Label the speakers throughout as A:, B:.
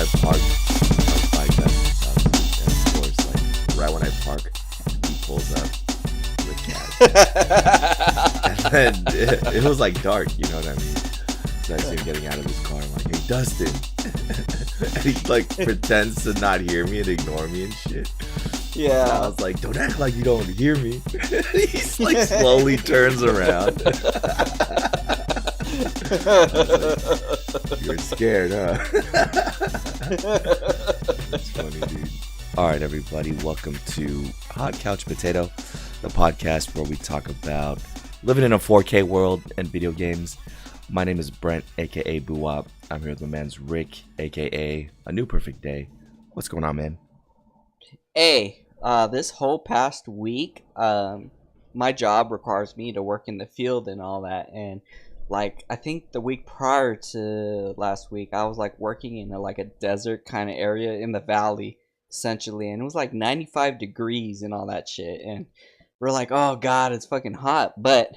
A: I parked my bike at his house, and of course, like right when I park, he pulls up with cash. And then it was like dark, you know what I mean? So I see him getting out of his car. I'm like, "Hey, Dustin," and he like pretends to not hear me and ignore me and shit.
B: Yeah.
A: And I was like, "Don't act like you don't hear me." He's like slowly turns around. You're scared, huh? That's funny, dude. All right, everybody, welcome to Hot Couch Potato, the podcast where we talk about living in a 4K world and video games. My name is Brent, aka Boo-Wop. I'm here with my man's Rick, aka A New Perfect Day. What's going on, man?
B: Hey, this whole past week, my job requires me to work in the field and all that, and like I think the week prior to last week, I was like working in a desert kind of area in the valley, essentially, and it was like 95 degrees and all that shit, and we're like, oh god, it's fucking hot, but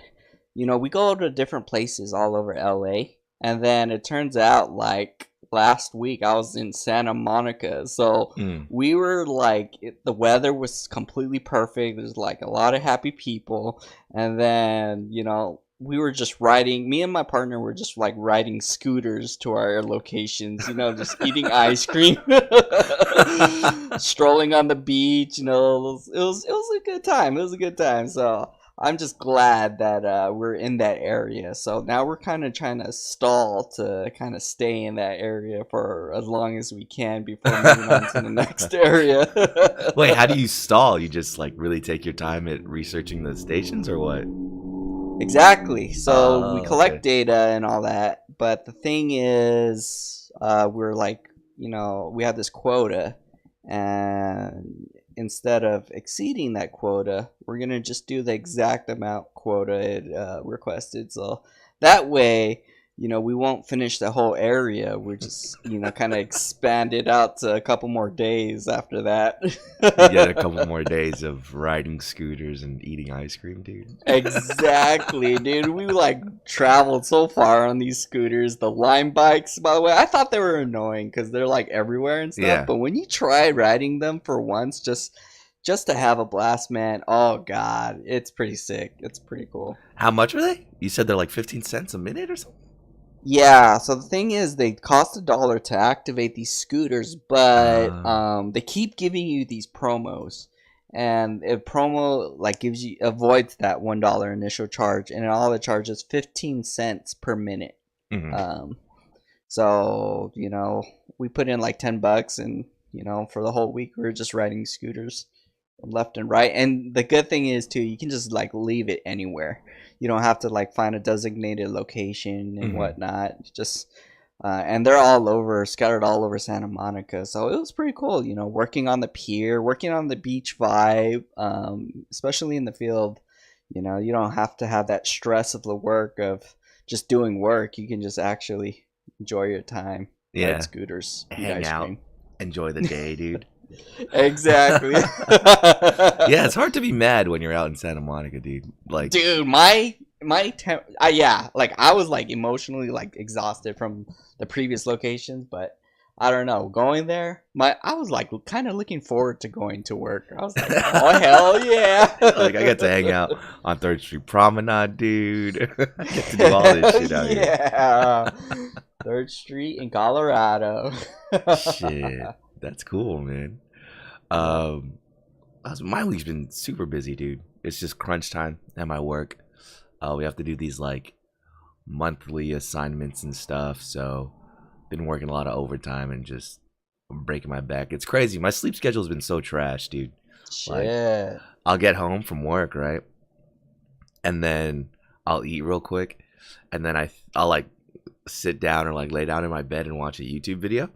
B: you know, we go to different places all over LA, and then it turns out like last week I was in Santa Monica, so we were like, the weather was completely perfect. There's like a lot of happy people, and then you know, we were just riding. Me and my partner were just like riding scooters to our locations. You know, just eating ice cream, strolling on the beach. You know, it was a good time. It was a good time. So I'm just glad that we're in that area. So now we're kind of trying to stall to kind of stay in that area for as long as we can before moving on to the next area.
A: Wait, how do you stall? You just like really take your time at researching the stations or what?
B: Exactly. So we collect
A: okay.
B: data and all that. But the thing is, we're like, you know, we have this quota, and instead of exceeding that quota, we're gonna just do the exact amount quota it requested. So that way, you know, we won't finish the whole area. We're just, you know, kind of expand it out to a couple more days after that.
A: You get a couple more days of riding scooters and eating ice cream, dude.
B: Exactly, dude. We like traveled so far on these scooters. The Lime bikes, by the way, I thought they were annoying because they're like everywhere and stuff.
A: Yeah.
B: But when you try riding them for once, just to have a blast, man. Oh god, it's pretty sick. It's pretty cool.
A: How much are they? You said they're like 15 cents a minute or something?
B: Yeah, so the thing is, they cost $1 to activate these scooters, but they keep giving you these promos, and a promo like gives you avoids that $1 initial charge, and all it charges 15 cents per minute.
A: Mm-hmm.
B: So you know, we put in like $10, and you know, for the whole week we were just riding scooters left and right. And the good thing is too, you can just like leave it anywhere. You don't have to like find a designated location and whatnot. Just and they're all over, scattered all over Santa Monica. So it was pretty cool, you know, working on the pier, working on the beach vibe, especially in the field. You know, you don't have to have that stress of the work of just doing work. You can just actually enjoy your time,
A: Yeah.
B: ride scooters, eat
A: Hang
B: ice
A: out,
B: cream.
A: enjoy the day, dude.
B: Exactly.
A: Yeah, it's hard to be mad when you're out in Santa Monica, dude. Like,
B: Dude, yeah, like I was like emotionally like exhausted from the previous locations, but I don't know, going there, I was like kind of looking forward to going to work. I was like, oh hell yeah!
A: like I get to hang out on 3rd Street Promenade, dude. I get to do all this shit out here.
B: Yeah, 3rd Street in Colorado.
A: Shit, that's cool, man. My week's been super busy, dude. It's just crunch time at my work. We have to do these like monthly assignments and stuff, so been working a lot of overtime and just breaking my back. It's crazy. My sleep schedule's been so trash, dude.
B: Shit.
A: Like, I'll get home from work, right? And then I'll eat real quick, and then I'll like sit down or like lay down in my bed and watch a YouTube video.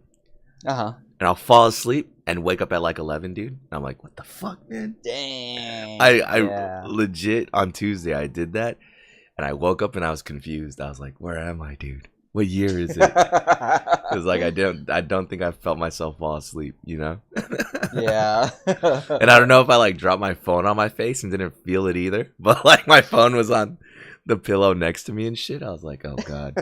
A: And I'll fall asleep and wake up at like 11, dude. And I'm like, what the fuck, man?
B: Dang.
A: I legit on Tuesday I did that, and I woke up and I was confused. I was like, where am I, dude? What year is it? Because like I don't think I felt myself fall asleep, you know?
B: Yeah.
A: And I don't know if I like dropped my phone on my face and didn't feel it either, but like my phone was on the pillow next to me and shit. I was like, oh god.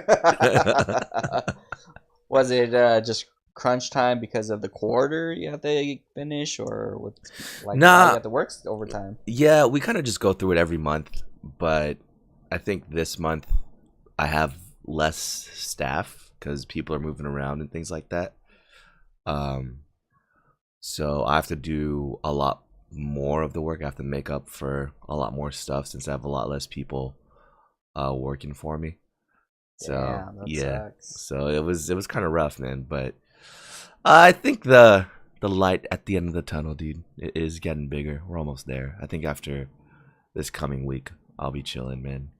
B: Was it just crunch time because of the quarter you have to finish, or what's like how
A: Nah,
B: you have to work overtime?
A: yeah, we kind of just go through it every month, but I think this month I have less staff because people are moving around and things like that. Um, so I have to do a lot more of the work. I have to make up for a lot more stuff since I have a lot less people working for me. So
B: Damn, that
A: yeah,
B: sucks.
A: so it was kind of rough, man. But I think the light at the end of the tunnel, dude, it is getting bigger. We're almost there. I think after this coming week, I'll be chilling, man.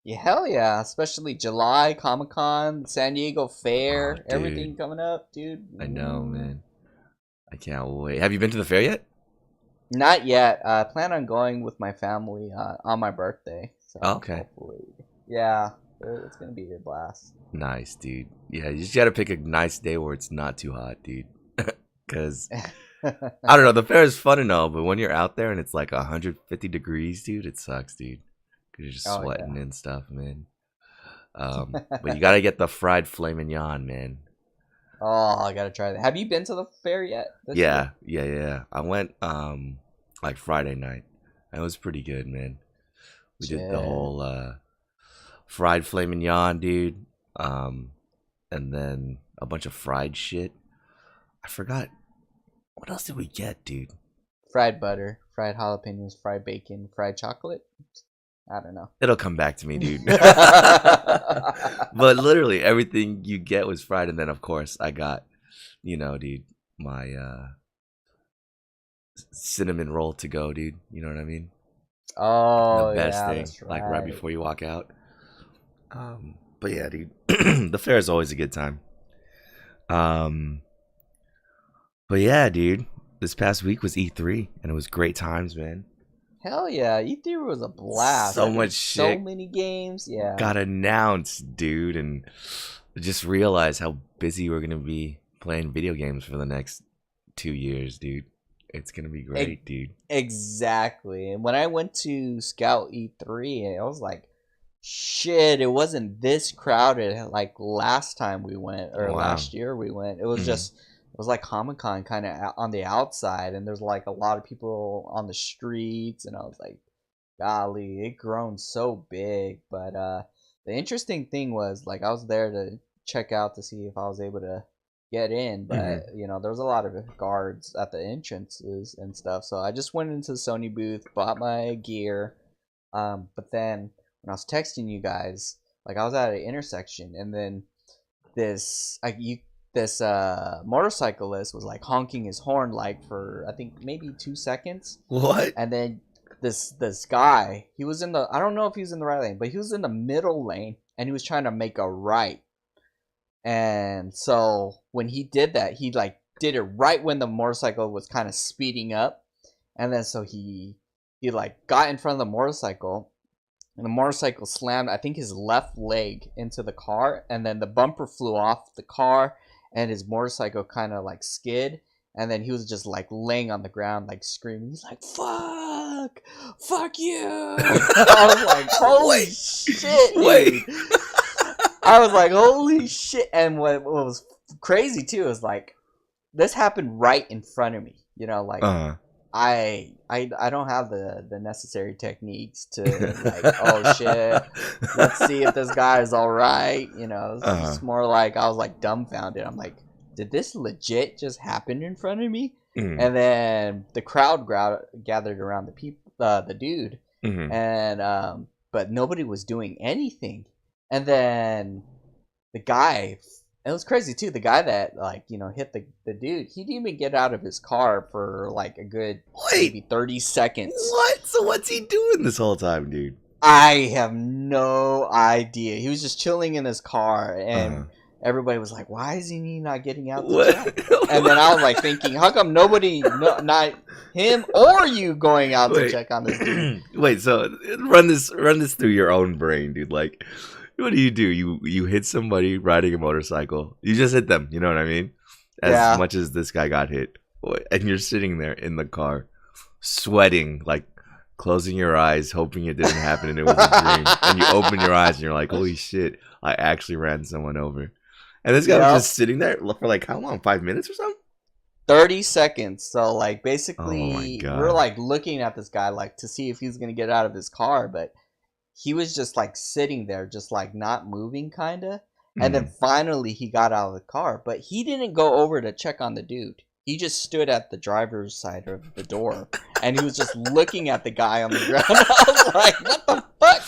B: Yeah, hell yeah! Especially July Comic Con, San Diego
A: Oh,
B: Fair,
A: dude,
B: everything coming up, dude.
A: I know, man. I can't wait. Have you been to the fair yet?
B: Not yet. I plan on going with my family on my birthday.
A: Oh,
B: So
A: okay.
B: hopefully, yeah, it's gonna be a blast.
A: Nice, dude. Yeah, you just gotta pick a nice day where it's not too hot, dude. Cause I don't know, the fair is fun and all, but when you're out there and it's like 150 degrees, dude, it sucks, dude. Cause you're just
B: Oh
A: sweating
B: yeah.
A: and stuff, man. But you gotta get the fried filet mignon, man.
B: Oh, I gotta try that. Have you been to the fair yet this year?
A: Yeah. I went like Friday night. It was pretty good, man. We did the
B: Shit.
A: whole fried filet mignon, dude. And then a bunch of fried shit. I forgot what else did we get, dude?
B: Fried butter, fried jalapenos, fried bacon, fried chocolate. I don't know.
A: It'll come back to me, dude. But literally everything you get was fried, and then of course I got, dude, my cinnamon roll to go, dude. You know what I mean? The
B: Oh
A: best
B: yeah,
A: thing,
B: that's
A: like right
B: right.
A: before you walk out. But yeah, dude, the fair is always a good time. Um, but yeah, dude, this past week was E3, and it was great times, man.
B: Hell yeah, E3 was a blast.
A: So
B: Like,
A: much
B: there's so
A: shit
B: many games. Yeah.
A: got announced, dude, and just realized how busy we're gonna be playing video games for the next 2 years, dude. It's gonna be
B: E-
A: great, dude.
B: exactly. And when I went to Scout E3, I was like, shit, it wasn't this crowded like last time we went or
A: Wow.
B: last year we went. It was
A: Mhm.
B: just it was like Comic Con kind of on the outside, and there's like a lot of people on the streets, and I was like, golly, it grown so big. But the interesting thing was like I was there to check out to see if I was able to get in,
A: Mhm.
B: but there was a lot of guards at the entrances and stuff. So I just went into the Sony booth, bought my gear. But then when I was texting you guys, like I was at an intersection, and then this like you this motorcyclist was like honking his horn like for I think maybe 2 seconds,
A: What?
B: and then this guy, he was in the, I don't know if he was in the right lane, but he was in the middle lane, and he was trying to make a right. And so when he did that, he like did it right when the motorcycle was kind of speeding up, and then so he like got in front of the motorcycle, and the motorcycle slammed, I think, his left leg into the car, and then the bumper flew off the car, and his motorcycle kind of like skid, and then he was just like laying on the ground, like screaming. He's like, fuck you!" I was like, "Holy
A: Wait.
B: shit,
A: Wait.
B: dude!" I was like, "Holy shit!" And what was crazy too is like this happened right in front of me. Like
A: Uh.
B: I don't have the necessary techniques to like, oh shit, let's see if this guy is all right. It's
A: Uh.
B: more like I was like dumbfounded. I'm like, did this legit just happen in front of me?
A: Mm.
B: And then the crowd gathered around the dude,
A: Mhm.
B: and but nobody was doing anything. And then the guy, it was crazy too. The guy that like hit the dude, he didn't even get out of his car for like a good
A: Wait.
B: maybe 30 seconds.
A: What? So what's he doing this whole time, dude?
B: I have no idea. He was just chilling in his car, and
A: Uh.
B: everybody was like, "Why is he not getting out to
A: What?
B: check?" And then I was like thinking, how come nobody, not him or you, going out to
A: Wait.
B: check on this dude?
A: Wait, so run this through your own brain, dude. Like, what do? You hit somebody riding a motorcycle. You just hit them, you know what I mean? As
B: Yeah.
A: much as this guy got hit. And you're sitting there in the car, sweating, like closing your eyes, hoping it didn't happen and it was a dream. And you open your eyes and you're like, holy shit, I actually ran someone over. And this guy was
B: Yep.
A: just sitting there for like how long? 5 minutes or something?
B: 30 seconds. So like
A: Oh my
B: basically
A: God.
B: we're like looking at this guy like to see if he's gonna get out of his car, but he was just like sitting there, just like not moving kinda. And then finally he got out of the car, but he didn't go over to check on the dude. He just stood at the driver's side of the door and he was just looking at the guy on the ground. I was like, what the fuck?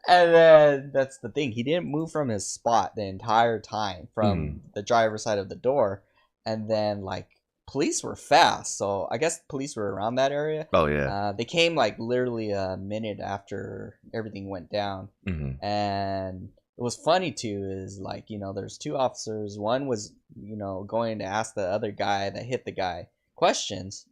B: And then that's the thing. He didn't move from his spot the entire time from the driver's side of the door. And then like police were fast. So I guess police were around that area.
A: Oh yeah.
B: They came like literally a minute after everything went down.
A: Mm-hmm.
B: And it was funny too is like, you know, there's two officers. One was, you know, going to ask the other guy that hit the guy questions,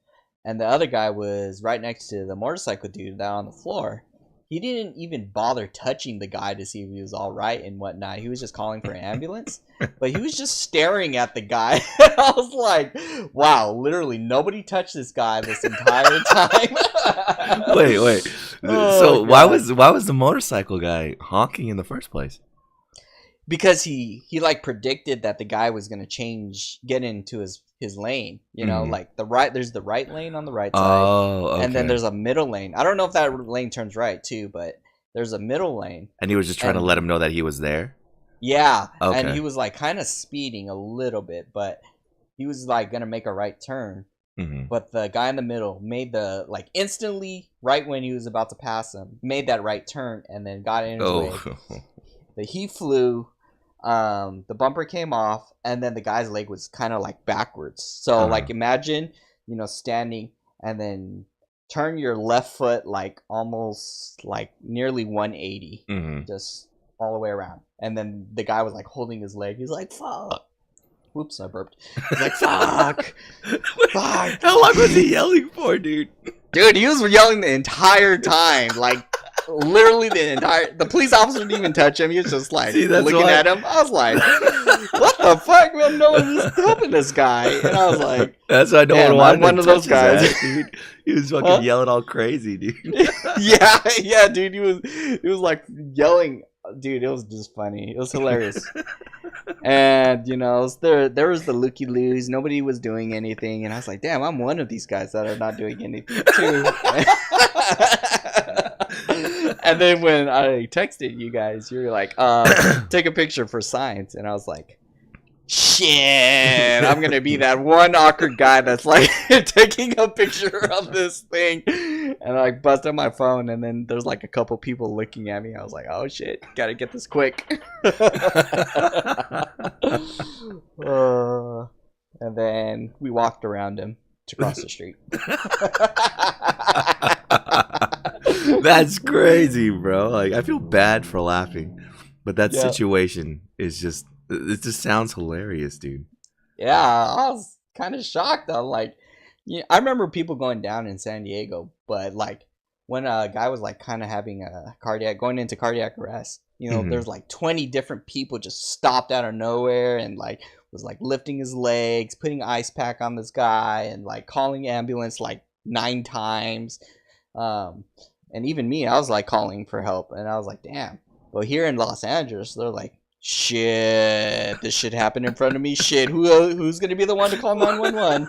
B: and the other guy was right next to the motorcycle dude down on the floor. He didn't even bother touching the guy to see if he was all right and whatnot. He was just calling for an ambulance, but he was just staring at the guy. I was like, wow, literally nobody touched this guy this entire time.
A: Wait.
B: Oh,
A: So
B: God.
A: why was the motorcycle guy honking in the first place?
B: Because he like predicted that the guy was gonna get into his lane, you know, like there's the right lane on the right side,
A: Oh, okay.
B: and then there's a middle lane. I don't know if that lane turns right too, but there's a middle lane.
A: And he was just trying to let him know that he was there.
B: Yeah,
A: Okay.
B: and he was like kind of speeding a little bit, but he was like gonna make a right turn.
A: Mm-hmm.
B: But the guy in the middle made the like instantly right when he was about to pass him, made that right turn and then got in his way. But he flew. The bumper came off, and then the guy's leg was kind of like backwards. So like imagine, you know, standing and then turn your left foot like almost like nearly 180, just all the way around. And then the guy was like holding his leg. He's like, "Fuck." Whoops, I burped. He's like, "Fuck, fuck."
A: How long was he yelling for, dude?
B: Dude, he was yelling the entire time, like. Literally the police officer didn't even touch him. He was just like looking at him. I was like, what the fuck, man? No one's helping this guy. And I was like,
A: that's why no one wanted
B: one of those guys.
A: Ass, dude. He was fucking yelling all crazy, dude.
B: yeah, dude. He was like yelling. Dude, it was just funny. It was hilarious. And you know, there was the looky loos. Nobody was doing anything, and I was like, damn, I'm one of these guys that are not doing anything too. And then when I texted you guys, you were like, take a picture for science. And I was like, shit, I'm going to be that one awkward guy that's like taking a picture of this thing. And I busted my phone, and then there's like a couple people looking at me. I was like, oh shit, got to get this quick. And then we walked around him to cross the street.
A: That's crazy, bro. Like, I feel bad for laughing, but that situation is just, it just sounds hilarious, dude.
B: Yeah, I was kind of shocked. I'm like, I remember people going down in San Diego, but like when a guy was like kind of having going into cardiac arrest, you know, there's like 20 different people just stopped out of nowhere and like was like lifting his legs, putting ice pack on this guy, and like calling ambulance like 9 times. And even me, I was like calling for help, and I was like, damn. Well, here in Los Angeles, they're like, shit, this shit happened in front of me. Shit, who's gonna be the one to call 911?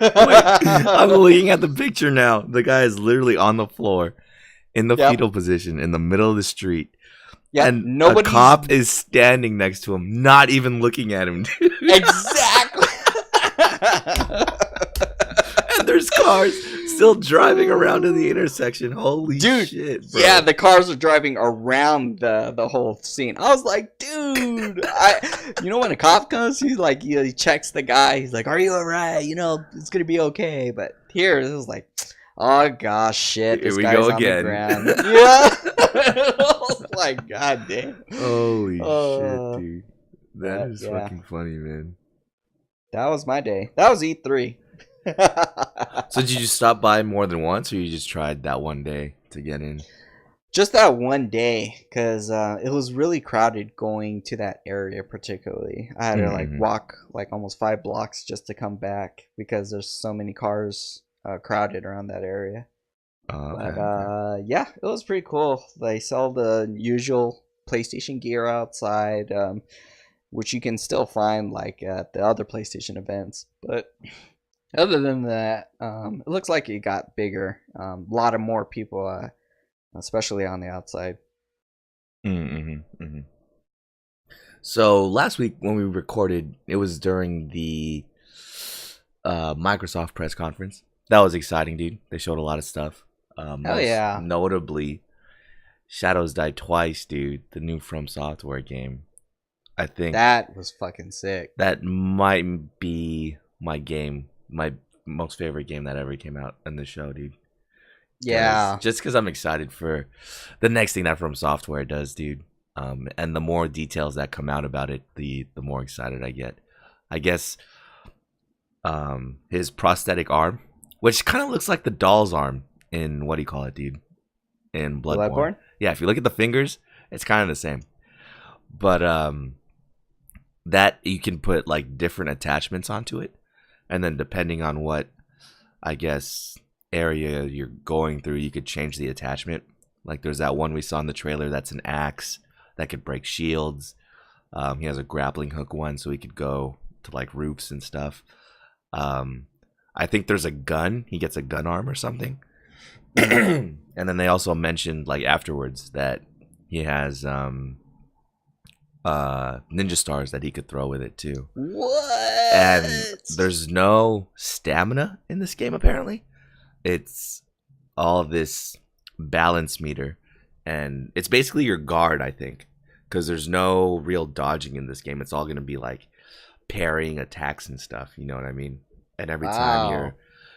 A: I'm looking at the picture now. The guy is literally on the floor in the fetal position in the middle of the street. Yeah, and a cop is standing next to him, not even looking at him. Dude.
B: Exactly.
A: And there's cars still driving around in the intersection. Holy shit, bro.
B: Yeah, the cars are driving around the whole scene. I was like, dude, you know when a cop comes, he's like, he checks the guy. He's like, are you all right? You know, it's going to be okay. But here, it was like, oh, gosh, shit. This guy's on the ground. Yeah. I was like, god damn.
A: Holy shit, dude. That is fucking funny, man.
B: That was my day. That was E3.
A: So did you stop by more than once, or you just tried that one day to get in?
B: Just that one day, because it was really crowded going to that area particularly. I had to like walk like almost 5 blocks just to come back because there's so many cars crowded around that area. Yeah, it was pretty cool. They sell the usual PlayStation gear outside. which you can still find like at the other PlayStation events. But other than that, it looks like it got bigger. A lot of more people, especially on the outside.
A: Mm-hmm. So last week when we recorded, it was during the Microsoft press conference. That was exciting, dude. They showed a lot of stuff.
B: Hell
A: Most
B: yeah.
A: notably, Shadows Die Twice, dude. The new From Software game. I think
B: That was fucking sick.
A: that might be my most favorite game that ever came out in the show, dude.
B: Yeah.
A: Just because I'm excited for the next thing that From Software does, dude. And the more details that come out about it, the more excited I get. I guess his prosthetic arm, which kind of looks like the doll's arm in what do you call it, dude? In Bloodborne. Yeah, if you look at the fingers, it's kind of the same. But that you can put like different attachments onto it, and then depending on what I guess area you're going through, you could change the attachment. Like there's that one we saw in the trailer that's an axe that could break shields. He has a grappling hook one, so he could go to like roofs and stuff. I think there's a gun. He gets a gun arm or something. And then they also mentioned like afterwards that he has ninja stars that he could throw with it too.
B: What?
A: And there's no stamina in this game apparently. It's all this balance meter, and it's basically your guard, I think, because there's no real dodging in this game. It's all going to be like parrying attacks and stuff, you know what I mean? And every time you're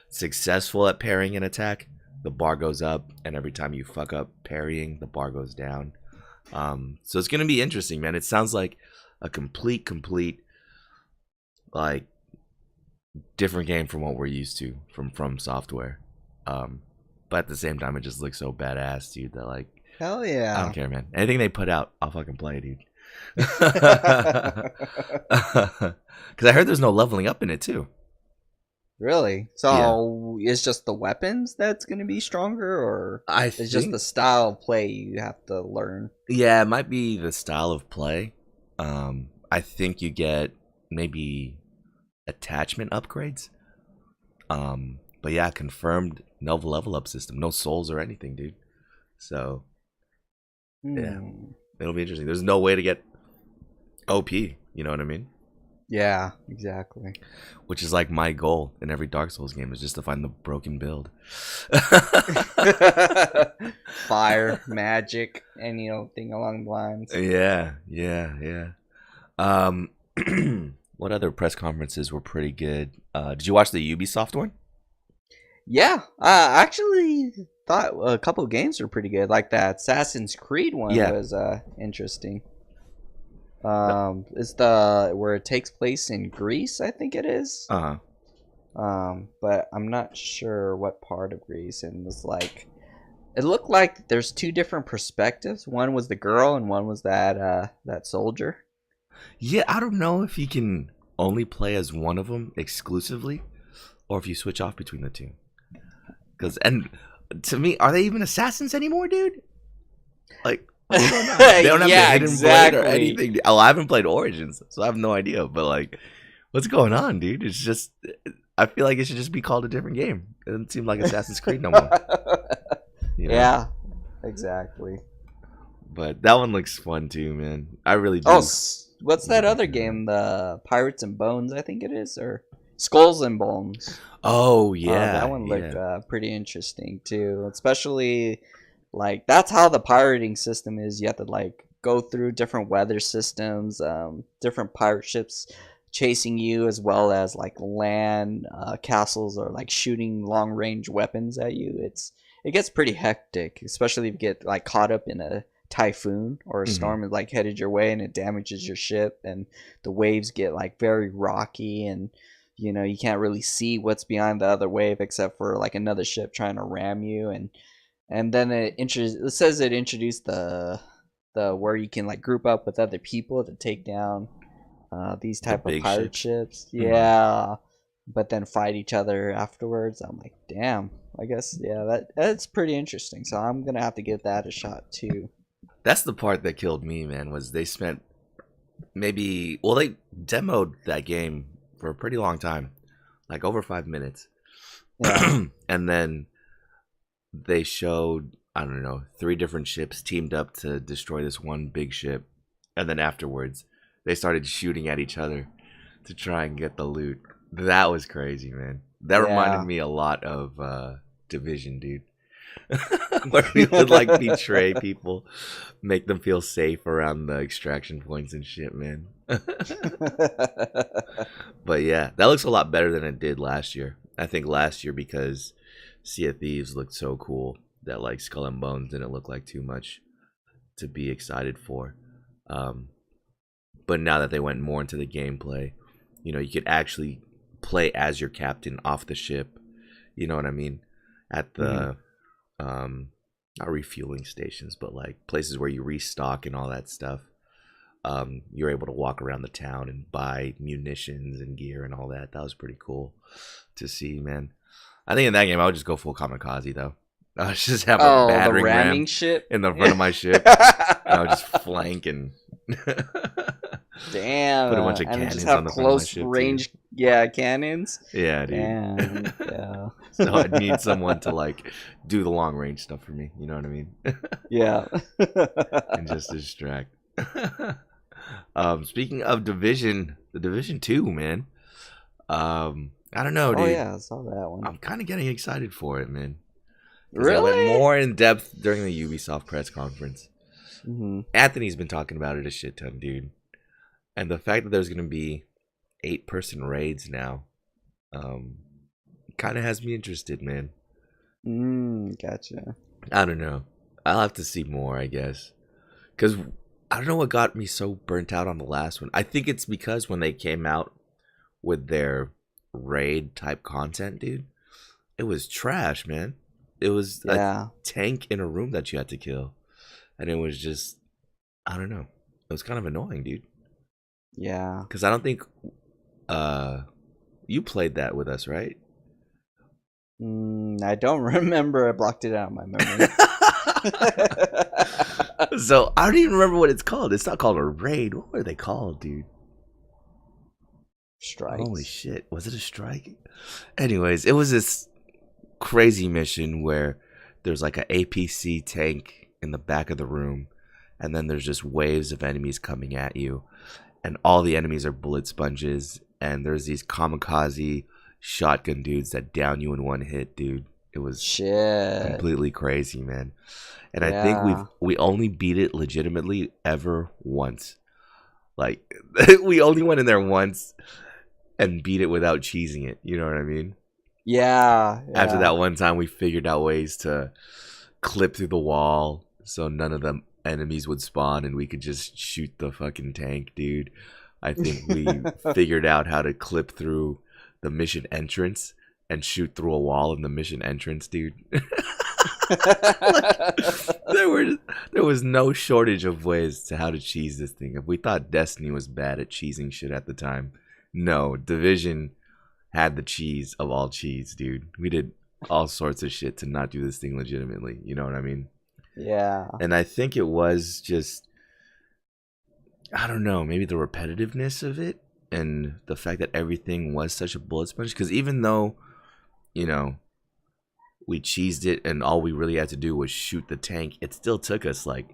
A: successful at parrying an attack, the bar goes up, and every time you fuck up parrying, the bar goes down. So it's going to be interesting, man. It sounds like a complete like different game from what we're used to from Software. But at the same time, it just looks so badass, dude, that like,
B: hell yeah.
A: I don't care, man. Anything they put out, I'll fucking play, dude. Because I heard there's no leveling up in it too.
B: Really? So it's just the weapons that's going to be stronger, or it's just the style of play you have to learn?
A: Yeah, it might be the style of play. I think you get maybe attachment upgrades. But yeah, confirmed no level up system, no souls or anything, dude. So yeah, it'll be interesting. There's no way to get OP, you know what I mean?
B: Yeah, exactly.
A: Which is like my goal in every Dark Souls game, is just to find the broken build.
B: Fire, magic, anything along the lines.
A: Yeah. What other press conferences were pretty good? Did you watch the Ubisoft one?
B: Yeah, I actually thought a couple of games were pretty good. Like that Assassin's Creed one was interesting. It's the where it takes place in Greece, I think it is. But I'm not sure what part of Greece. And it's like, it looked like there's two different perspectives. One was the girl, and one was that soldier.
A: Yeah, I don't know if you can only play as one of them exclusively, or if you switch off between the two. And to me, are they even assassins anymore, dude? Like, what's going on? They don't have the hidden blade or anything. Oh, I haven't played Origins, so I have no idea. But like, what's going on, dude? It's just, I feel like it should just be called a different game. It doesn't seem like Assassin's Creed no more. You know? Yeah,
B: exactly.
A: But that one looks fun too, man. I really do.
B: Oh, what's that other game? The Pirates and Bones, I think it is, or Skulls and Bones.
A: Oh yeah,
B: that one looked pretty interesting too. Especially, like, that's how the pirating system is. You have to like go through different weather systems, different pirate ships chasing you, as well as like land castles or like shooting long range weapons at you. It gets pretty hectic, especially if you get like caught up in a typhoon or a storm is like headed your way and it damages your ship, and the waves get like very rocky, and you can't really see what's behind the other wave except for like another ship trying to ram you, and then it says it introduced the where you can like group up with other people to take down these type of pirate ships. Yeah, but then fight each other afterwards. I'm like, damn. I guess that's pretty interesting. So I'm gonna have to give that a shot too.
A: That's the part that killed me, man. Was they spent maybe, well, they demoed that game for a pretty long time, like over 5 minutes.
B: Yeah.
A: And then they showed, I don't know, 3 different ships teamed up to destroy this one big ship. And then afterwards, they started shooting at each other to try and get the loot. That was crazy, man. That reminded
B: Yeah.
A: me a lot of Division, dude. Where we would like betray people, make them feel safe around the extraction points and shit, man. But yeah, that looks a lot better than it did last year. I think last year, because Sea of Thieves looked so cool, that like Skull and Bones didn't look like too much to be excited for. But now that they went more into the gameplay, you could actually play as your captain off the ship. You know what I mean? At the not refueling stations, but like places where you restock and all that stuff. You're able to walk around the town and buy munitions and gear and all that. That was pretty cool to see, man. I think in that game I would just go full kamikaze though. I would just have a
B: the
A: battering
B: ramming
A: ram
B: ship.
A: in the front of my ship. I would just flank and
B: Damn.
A: put a bunch of
B: and
A: cannons
B: just
A: on
B: have
A: the front of my
B: close
A: ship, too.
B: range, cannons.
A: Yeah, dude.
B: Damn. Yeah.
A: So I'd need someone to like do the long range stuff for me. You know what I mean?
B: Yeah.
A: And just distract. Speaking of Division, the Division 2, man. I don't know, dude.
B: Oh yeah, I saw that one.
A: I'm kind of getting excited for it, man. 'Cause I
B: Really?
A: went more in depth during the Ubisoft press conference.
B: Mm-hmm.
A: Anthony's been talking about it a shit ton, dude. And the fact that there's gonna be 8-person raids now, kind of has me interested, man.
B: Gotcha.
A: I don't know. I'll have to see more, I guess. Because I don't know what got me so burnt out on the last one. I think it's because when they came out with their raid type content, dude, it was trash, man. It was
B: Yeah.
A: a tank in a room that you had to kill. And it was just, I don't know. It was kind of annoying, dude.
B: Yeah.
A: Because I don't think you played that with us, right?
B: I don't remember. I blocked it out of my memory.
A: So I don't even remember what it's called. It's not called a raid. What were they called, dude?
B: Strikes.
A: Holy shit. Was it a strike? Anyways, it was this crazy mission where there's like an APC tank in the back of the room, and then there's just waves of enemies coming at you, and all the enemies are bullet sponges, and there's these kamikaze shotgun dudes that down you in one hit, dude. It was
B: Shit.
A: completely crazy, man. And I think we only beat it legitimately ever once. Like we only went in there once and beat it without cheesing it. You know what I mean?
B: Yeah.
A: After that one time, we figured out ways to clip through the wall so none of the enemies would spawn and we could just shoot the fucking tank, dude. I think we figured out how to clip through the mission entrance and shoot through a wall in the mission entrance, dude. There was no shortage of ways to how to cheese this thing. If we thought Destiny was bad at cheesing shit at the time, no, Division had the cheese of all cheese, dude. We did all sorts of shit to not do this thing legitimately. You know what I mean?
B: Yeah.
A: And I think it was just, I don't know, maybe the repetitiveness of it and the fact that everything was such a bullet sponge. Because even though, we cheesed it and all we really had to do was shoot the tank, it still took us like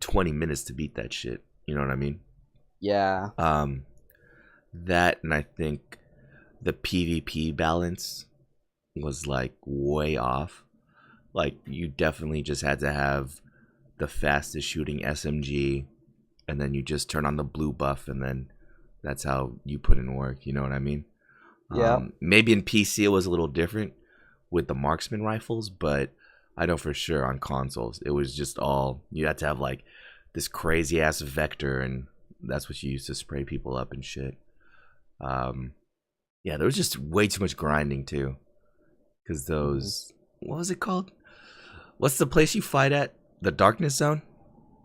A: 20 minutes to beat that shit. You know what I mean?
B: Yeah.
A: That, and I think the PvP balance was like way off. Like you definitely just had to have the fastest shooting SMG, and then you just turn on the blue buff, and then that's how you put in work. You know what I mean?
B: Yeah.
A: Maybe in PC it was a little different with the marksman rifles, but I know for sure on consoles it was just all, you had to have like this crazy ass vector, and that's what you used to spray people up and shit. Yeah, there was just way too much grinding too, because those, what was it called? What's the place you fight at? The Darkness Zone?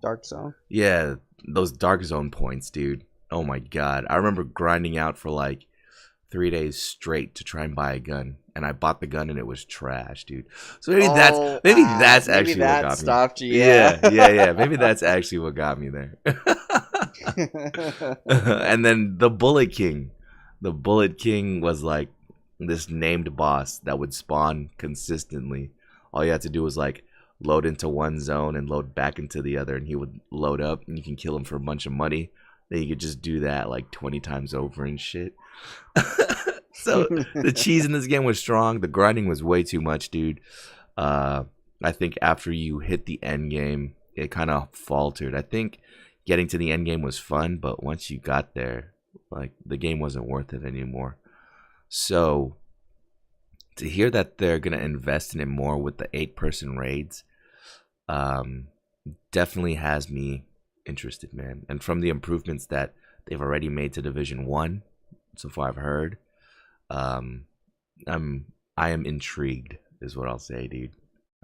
B: Dark Zone.
A: Yeah, those Dark Zone points, dude. Oh my god, I remember grinding out for like 3 days straight to try and buy a gun, and I bought the gun and it was trash, dude. So maybe that's actually what got me.
B: Stopped you.
A: Yeah. Maybe that's actually what got me there. And then the Bullet King. The Bullet King was like this named boss that would spawn consistently. All you had to do was like load into one zone and load back into the other, and he would load up, and you can kill him for a bunch of money. Then you could just do that like 20 times over and shit. So the cheese in this game was strong. The grinding was way too much, dude. I think after you hit the end game, it kind of faltered. I think getting to the end game was fun, but once you got there, like the game wasn't worth it anymore. So to hear that they're gonna invest in it more with the 8-person raids, definitely has me interested, man. And from the improvements that they've already made to Division 1, so far I've heard, I am intrigued, is what I'll say, dude.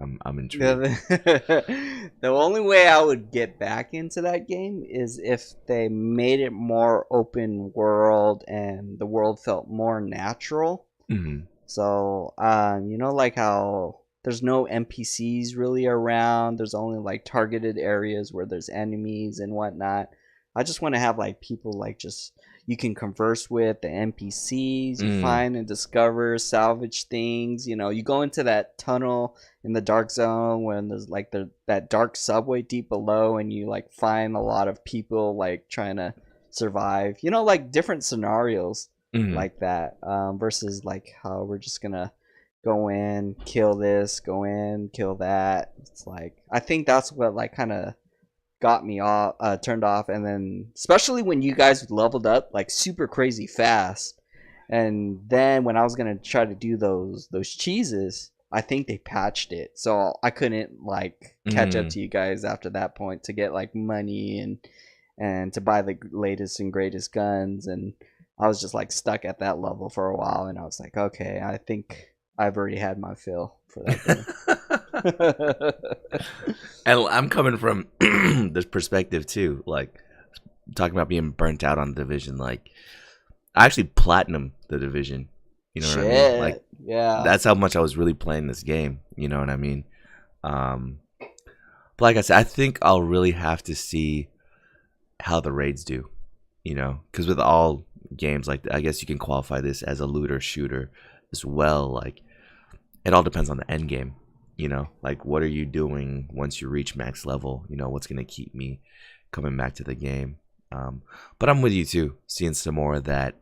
A: I'm intrigued.
B: The only way I would get back into that game is if they made it more open world and the world felt more natural.
A: Mm-hmm.
B: So, like how there's no NPCs really around. There's only like targeted areas where there's enemies and whatnot. I just want to have like people like just you can converse with the NPCs, you find and discover, salvage things. You go into that tunnel in the dark zone when there's like that dark subway deep below, and you like find a lot of people like trying to survive. Like different scenarios like that versus like how we're just gonna go in, kill this, go in, kill that. It's like I think that's what like kind of got me off turned off. And then especially when you guys leveled up like super crazy fast, and then when I was gonna try to do those cheeses, I think they patched it so I couldn't like catch up to you guys after that point to get like money and to buy the latest and greatest guns. And I was just like stuck at that level for a while, and I was like, okay, I think I've already had my fill for that game.
A: And I'm coming from this perspective too, like talking about being burnt out on the Division. Like I actually platinum the Division. You know what I mean? Like,
B: yeah,
A: that's how much I was really playing this game. You know what I mean? But like I said, I think I'll really have to see how the raids do. Because with all games, like I guess you can qualify this as a looter shooter as well. Like it all depends on the end game. Like what are you doing once you reach max level? What's gonna keep me coming back to the game? But I'm with you too, seeing some more of that.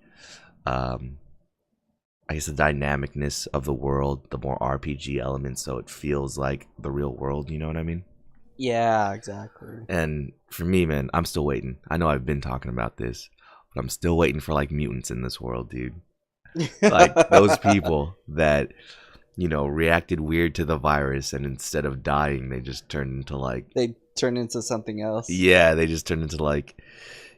A: I guess the dynamicness of the world, the more RPG elements, so it feels like the real world. You know what I mean?
B: Yeah, exactly.
A: And for me, man, I'm still waiting. I know I've been talking about this, but I'm still waiting for like mutants in this world, dude. Like those people that reacted weird to the virus, and instead of dying, they just turned into like
B: they turned into something else.
A: Yeah, they just turned into like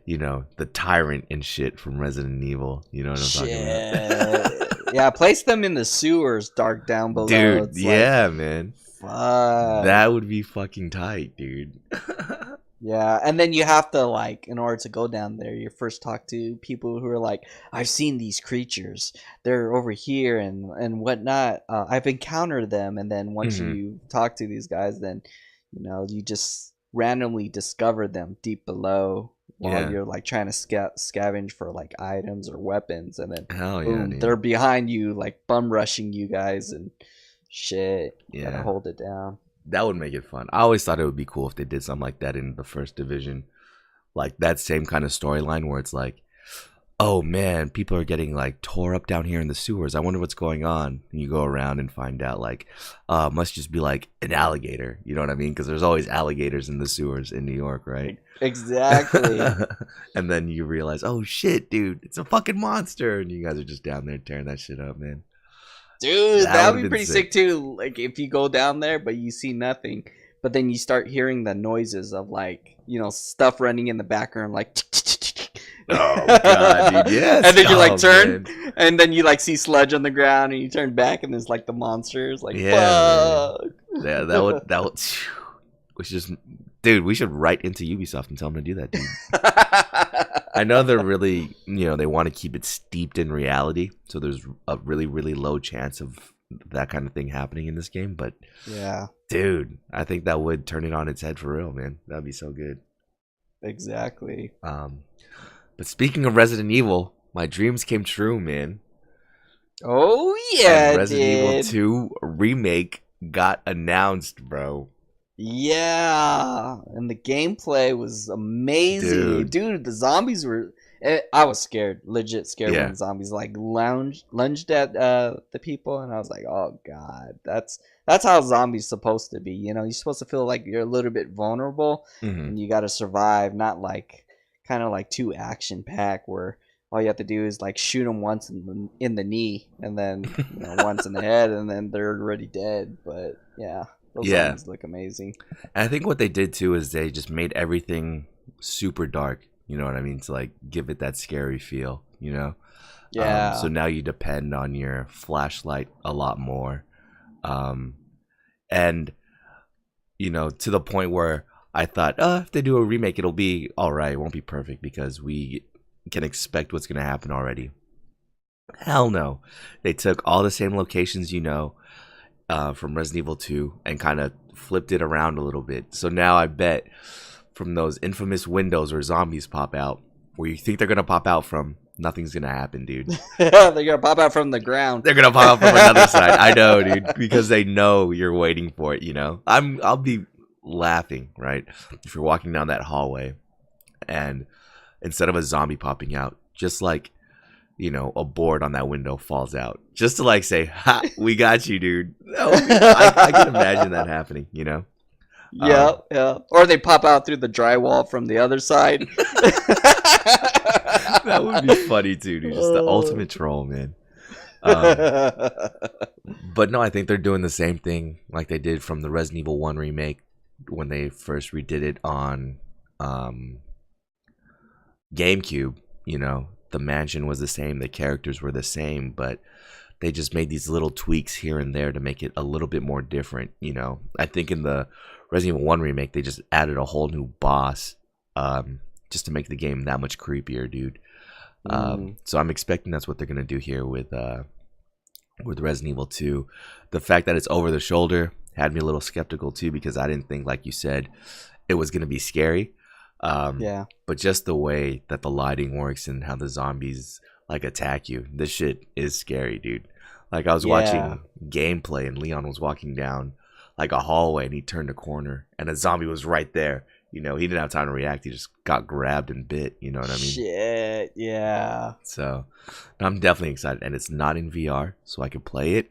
A: the tyrant and shit from Resident Evil. You know what I'm talking about?
B: Yeah, place them in the sewers, dark down below.
A: Dude,
B: it's
A: yeah,
B: like,
A: man.
B: Fuck.
A: That would be fucking tight, dude.
B: Yeah, and then you have to like, in order to go down there, you first talk to people who are like, I've seen these creatures. They're over here and whatnot. I've encountered them, and then once you talk to these guys, then you just randomly discover them deep below while you're like trying to scavenge for like items or weapons, and then boom, they're behind you like bum rushing you guys and shit.
A: Yeah,
B: gotta hold it down.
A: That would make it fun. I always thought it would be cool if they did something like that in the first Division, like that same kind of storyline where it's like, oh man, people are getting like tore up down here in the sewers. I wonder what's going on. And you go around and find out like, must just be like an alligator. You know what I mean? Because there's always alligators in the sewers in New York, right?
B: Exactly.
A: And then you realize, oh shit, dude, it's a fucking monster, and you guys are just down there tearing that shit up, man.
B: Dude, that would be pretty sick too. Like if you go down there but you see nothing, but then you start hearing the noises of like, stuff running in the background, like
A: oh god, dude, yes.
B: And then you like turn, and then you like see sludge on the ground, and you turn back, and there's like the monsters. Like, fuck.
A: Yeah, that would. We should just, dude. We should write into Ubisoft and tell them to do that, dude. I know they're really, they want to keep it steeped in reality, so there's a really, really low chance of that kind of thing happening in this game. But
B: yeah,
A: dude, I think that would turn it on its head for real, man. That'd be so good.
B: Exactly.
A: But speaking of Resident Evil, my dreams came true, man.
B: Oh
A: And
B: yeah, it
A: Resident Evil
B: did.
A: 2 remake got announced, bro.
B: Yeah, and the gameplay was amazing,
A: Dude.
B: dude. The zombies were. I was scared, legit scared when
A: Yeah.
B: the zombies like lunged at the people, and I was like, oh god, that's how zombies supposed to be. You know, you're supposed to feel like you're a little bit vulnerable,
A: Hmm.
B: and you got to survive, not like kind of like too action pack where all you have to do is like shoot them once in the knee, and then once in the head, and then they're already dead. But yeah. Those
A: Yeah.
B: zombies look amazing.
A: And I think what they did too is they just made everything super dark. You know what I mean? To like give it that scary feel, you know?
B: Yeah.
A: So now you depend on your flashlight a lot more. And, to the point where I thought, if they do a remake, it'll be all right. It won't be perfect because we can expect what's going to happen already. Hell no. They took all the same locations, from Resident Evil 2 and kind of flipped it around a little bit. So now I bet from those infamous windows where zombies pop out, where you think they're going to pop out from, nothing's going to happen, dude.
B: They're gonna pop out from the ground.
A: They're going to pop out from another side. I know, dude, because they know you're waiting for it, I'll be laughing, right? If you're walking down that hallway and instead of a zombie popping out, just like a board on that window falls out, just to like say, "Ha, we got you, dude." I can imagine that happening.
B: Yeah, yeah. Or they pop out through the drywall from the other side.
A: That would be funny too, dude. Just the ultimate troll, man. But no, I think they're doing the same thing like they did from the Resident Evil 1 remake when they first redid it on GameCube. The mansion was the same, the characters were the same, but they just made these little tweaks here and there to make it a little bit more different. I think in the Resident Evil 1 remake, they just added a whole new boss, just to make the game that much creepier, dude. So I'm expecting that's what they're gonna do here with Resident Evil 2. The fact that it's over the shoulder had me a little skeptical too, because I didn't think, like you said, it was gonna be scary.
B: Yeah.
A: But just the way that the lighting works and how the zombies like attack you, this shit is scary, dude. Like I was watching gameplay and Leon was walking down like a hallway and he turned a corner and a zombie was right there. He didn't have time to react. He just got grabbed and bit. You know what I mean?
B: Shit, yeah.
A: So I'm definitely excited, and it's not in VR, so I can play it.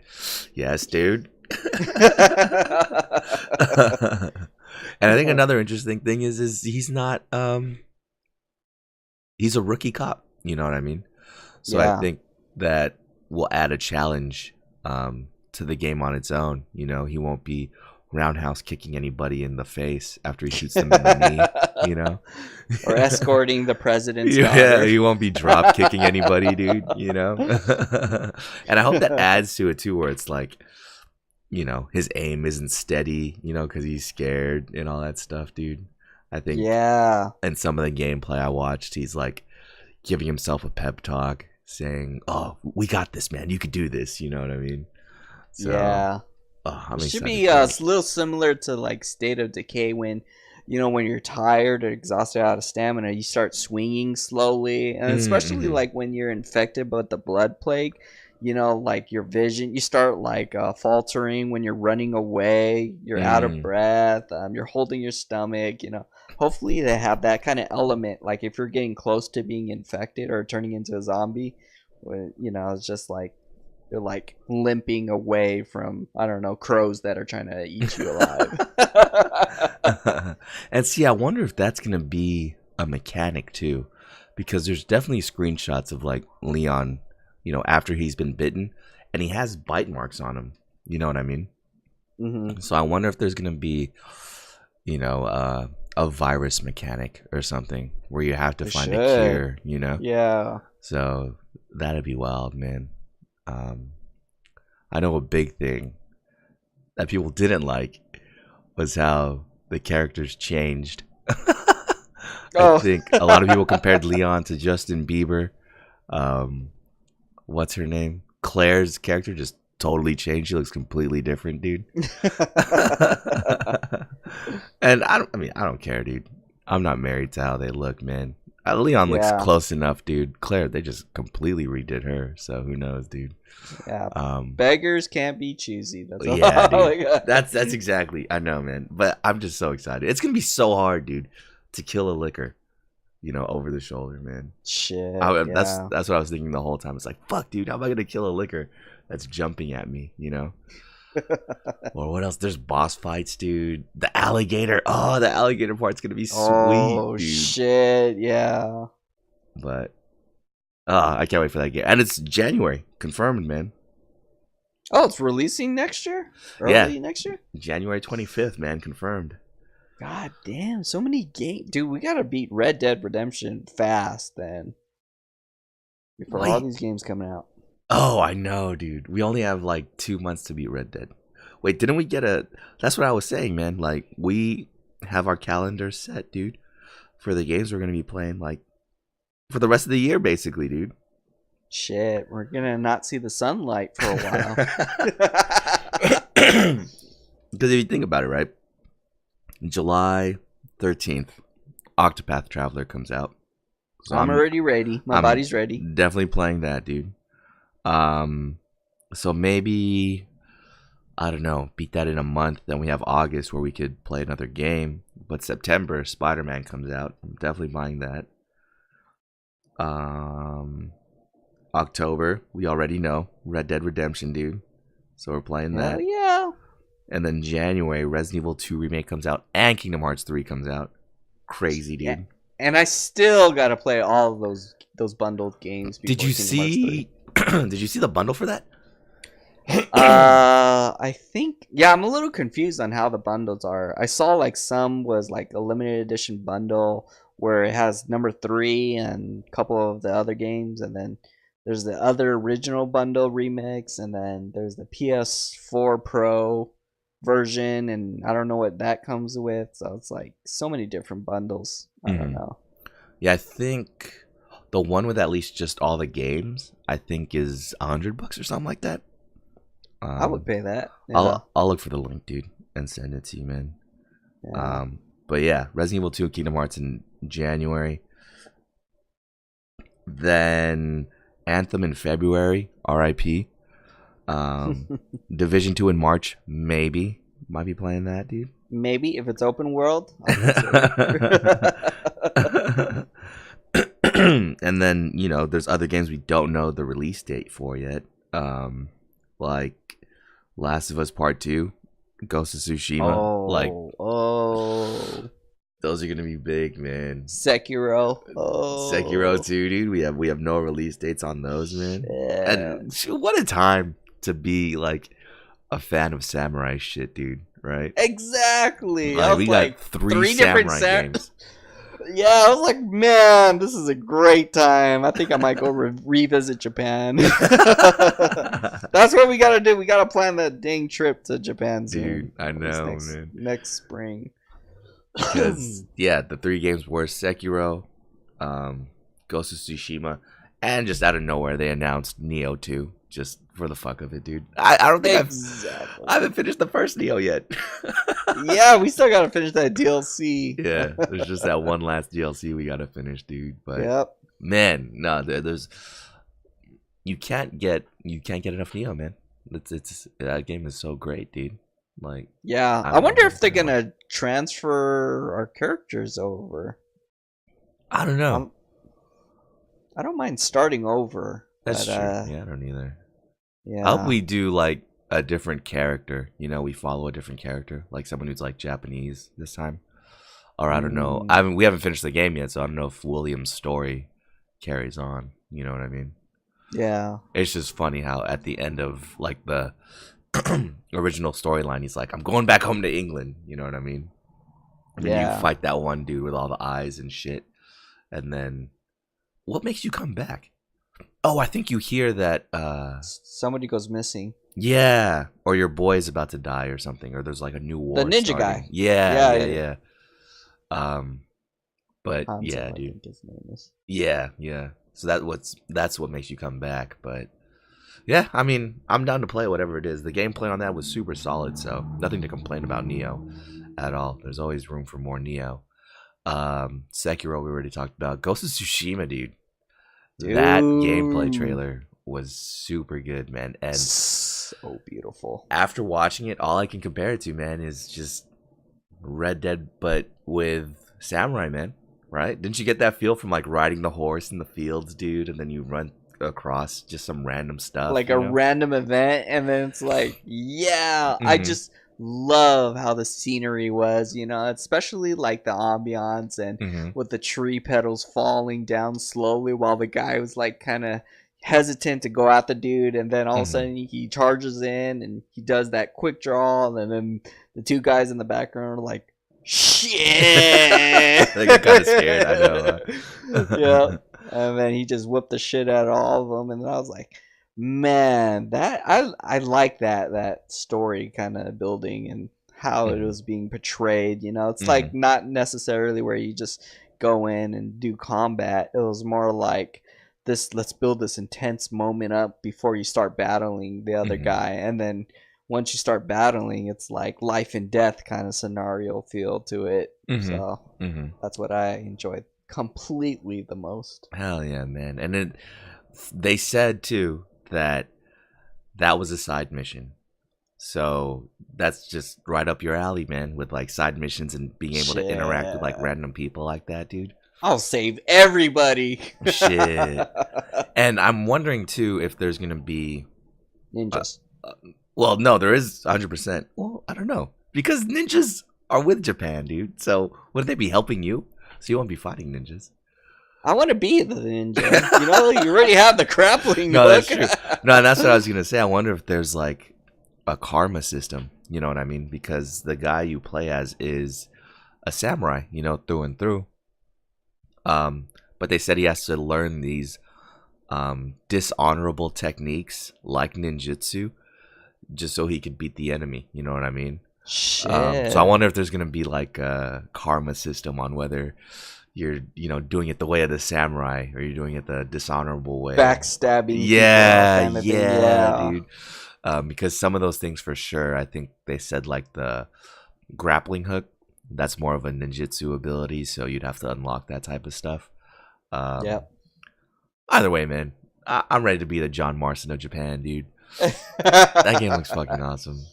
A: Yes, dude. And I think another interesting thing is he's not he's a rookie cop, you know what I mean? So I think that will add a challenge to the game on its own. He won't be roundhouse kicking anybody in the face after he shoots them in the knee,
B: or escorting the president's
A: yeah,
B: daughter.
A: he won't be drop kicking anybody, dude, And I hope that adds to it too, where it's like, his aim isn't steady, because he's scared and all that stuff, dude. I think and some of the gameplay I watched, he's like giving himself a pep talk saying, "Oh, we got this, man, you could do this," you know what I mean? So
B: it should be a little similar to like State of Decay, when when you're tired or exhausted, out of stamina, you start swinging slowly, and especially like when you're infected by the blood plague, like your vision, you start like faltering when you're running away, you're out of breath, you're holding your stomach, hopefully they have that kind of element, like if you're getting close to being infected or turning into a zombie, it's just like you're like limping away from, I don't know, crows that are trying to eat you alive.
A: And see, I wonder if that's gonna be a mechanic too, because there's definitely screenshots of like Leon, after he's been bitten, and he has bite marks on him. You know what I mean?
B: Mm-hmm.
A: So I wonder if there's gonna be, a virus mechanic or something where you have to find a cure.
B: Yeah.
A: So that'd be wild, man. I know a big thing that people didn't like was how the characters changed. I think a lot of people compared Leon to Justin Bieber. What's her name? Claire's character just totally changed. She looks completely different, dude. And I don't care, dude. I'm not married to how they look, man. Leon looks
B: Yeah,
A: close enough, dude. Claire, they just completely redid her, so who knows, dude.
B: yeah.
A: Um,
B: Beggars can't be choosy. That's all
A: yeah, dude.
B: I got.
A: That's exactly. I know, man. But I'm just so excited. It's gonna be so hard, dude, to kill a liquor, over the shoulder, man.
B: Shit.
A: That's
B: Yeah.
A: that's what I was thinking the whole time. It's like, fuck, dude, how am I gonna kill a liquor that's jumping at me, Or what else? There's boss fights, dude. The alligator. Oh, the alligator part's gonna be sweet,
B: Oh
A: dude.
B: shit. Yeah.
A: But I can't wait for that game. And it's January, confirmed, man.
B: Oh, it's releasing next year.
A: Yeah.
B: Early next year.
A: January 25th, man, confirmed.
B: God damn, so many games, dude. We gotta beat Red Dead Redemption fast, then. Before all
A: Wait.
B: these games coming out.
A: Oh, I know, dude. We only have like 2 months to beat Red Dead. Wait, didn't we get a? That's what I was saying, man. Like we have our calendar set, dude, for the games we're gonna be playing, like for the rest of the year, basically, dude.
B: Shit, we're gonna not see the sunlight for a while.
A: Because if you think about it, right? July 13th, Octopath Traveler comes out. So
B: I'm already ready. My
A: I'm
B: body's ready.
A: Definitely playing that, dude. So maybe I don't know, beat that in a month. Then we have August where we could play another game. But September, Spider-Man comes out. I'm definitely buying that. October, we already know Red Dead Redemption, dude. So we're playing that.
B: Hell yeah.
A: And then January, Resident Evil 2 remake comes out, and Kingdom Hearts 3 comes out. Crazy, dude.
B: Yeah. And I still gotta play all of those bundled games.
A: Did you see? Did you see the bundle for that?
B: I think I'm a little confused on how the bundles are. I saw like some was like a limited edition bundle where it has number 3 and a couple of the other games, and then there's the other original bundle remix, and then there's the PS4 Pro version, and I don't know what that comes with. So it's like so many different bundles. I don't know.
A: Yeah, I think the one with at least just all the games, I think is $100 or something like that.
B: I would pay that. Yeah.
A: I'll look for the link, dude, and send it to you, man.
B: Yeah.
A: But yeah, Resident Evil 2, Kingdom Hearts in January. Then Anthem in February, RIP. Division 2 in March, maybe. Might be playing that, dude.
B: Maybe if it's open world.
A: And then, there's other games we don't know the release date for yet. Like Last of Us Part 2, Ghost of Tsushima. Those are gonna be big, man.
B: Sekiro.
A: Sekiro 2, dude. We have no release dates on those, man.
B: Yeah.
A: And what a time to be like a fan of samurai shit, dude. Right?
B: Exactly.
A: We got three samurai games.
B: Yeah, I was like, man, this is a great time. I think I might go revisit Japan. That's what we gotta do. We gotta plan that dang trip to Japan soon.
A: Dude, I know, man.
B: Next spring.
A: Because the 3 games were Sekiro, Ghost of Tsushima, and just out of nowhere they announced Neo 2, just for the fuck of it, dude. I don't think I haven't finished the first Neo yet.
B: Yeah, we still gotta finish that DLC.
A: Yeah, there's just that one last DLC we gotta finish, dude. But man, no, there's you can't get enough Neo, man. It's that game is so great, dude. Like,
B: yeah, I wonder if they're gonna transfer our characters over.
A: I don't know.
B: I don't mind starting over.
A: That's true. Yeah, I don't either.
B: Yeah,
A: I hope we do like a different character. We follow a different character, like someone who's like Japanese this time. Or I don't know. We haven't finished the game yet, so I don't know if William's story carries on. You know what I mean?
B: Yeah.
A: It's just funny how at the end of like the original storyline, he's like, "I'm going back home to England." You know what I mean? And then you fight that one dude with all the eyes and shit, and then what makes you come back? Oh, I think you hear that
B: somebody goes missing.
A: Yeah, or your boy is about to die or something, or there's like a new war.
B: The ninja
A: starting.
B: guy.
A: Yeah. But
B: Hanzo,
A: yeah,
B: I
A: dude.
B: think his name is.
A: Yeah. So that's what makes you come back. But yeah, I mean, I'm down to play whatever it is. The gameplay on that was super solid, so nothing to complain about Neo at all. There's always room for more Neo. Sekiro we already talked about. Ghost of Tsushima, dude.
B: Dude.
A: That gameplay trailer was super good, man. And
B: so beautiful.
A: after watching it, all I can compare it to, man, is just Red Dead, but with samurai, man. Right? Didn't you get that feel from like riding the horse in the fields, dude, and then you run across just some random stuff,
B: Like a random event, and then it's like, yeah, I just love how the scenery was, especially like the ambiance and with the tree petals falling down slowly while the guy was like kind of hesitant to go at the dude, and then all of a sudden he charges in and he does that quick draw, and then the two guys in the background are like, shit.
A: They get kind of scared, I know.
B: Yeah. And then he just whipped the shit out of all of them, and then I was like, man, that I like that story kind of building and how it was being portrayed. It's like not necessarily where you just go in and do combat. It was more like this. Let's build this intense moment up before you start battling the other guy, and then once you start battling, it's like life and death kind of scenario feel to it. So that's what I enjoyed completely the most.
A: Hell yeah, man. And they said too that was a side mission, so that's just right up your alley, man, with like side missions and being able to interact with like random people like that, dude.
B: I'll save everybody.
A: Shit. And I'm wondering too if there's gonna be
B: ninjas.
A: Well, no, there is 100%. Well, I don't know, because ninjas are with Japan, dude, so wouldn't they be helping you? So you won't be fighting ninjas.
B: I want to be the ninja. You already have the grappling
A: No,
B: hook.
A: that's true. No, that's what I was gonna say. I wonder if there's like a karma system. You know what I mean? Because the guy you play as is a samurai, through and through. But they said he has to learn these dishonorable techniques like ninjutsu, just so he could beat the enemy. You know what I mean?
B: Shit.
A: So I wonder if there's gonna be like a karma system on whether you're doing it the way of the samurai or you're doing it the dishonorable way,
B: backstabbing.
A: Yeah, dude. Because some of those things for sure, I think they said like the grappling hook, that's more of a ninjutsu ability, so you'd have to unlock that type of stuff. Either way, man, I'm ready to be the John Marston of Japan, dude. That game looks fucking awesome.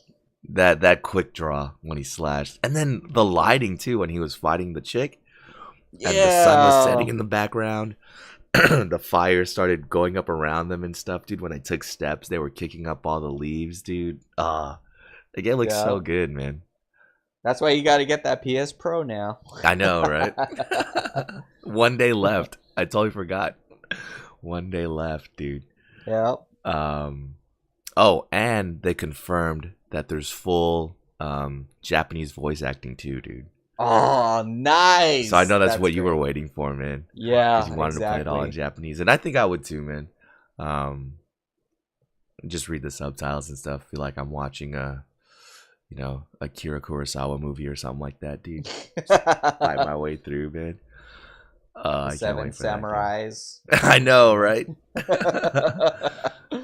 A: That quick draw when he slashed, and then the lighting too when he was fighting the chick, and the sun was setting in the background. The fire started going up around them and stuff, dude. When I took steps, they were kicking up all the leaves, dude. The game looks so good, man.
B: That's why you got to get that PS Pro now.
A: I know, right? 1 day left. I totally forgot. 1 day left, dude.
B: Yeah.
A: Oh, and they confirmed that there's full Japanese voice acting too, dude.
B: Oh, nice.
A: So I know that's what you were waiting for, man.
B: Yeah,
A: because you wanted to play it all in Japanese, and I think I would too, man. Just read the subtitles and stuff. Feel like I'm watching a Akira Kurosawa movie or something like that, dude. Fight my way through, man. I can't wait for
B: Samurais.
A: I know, right?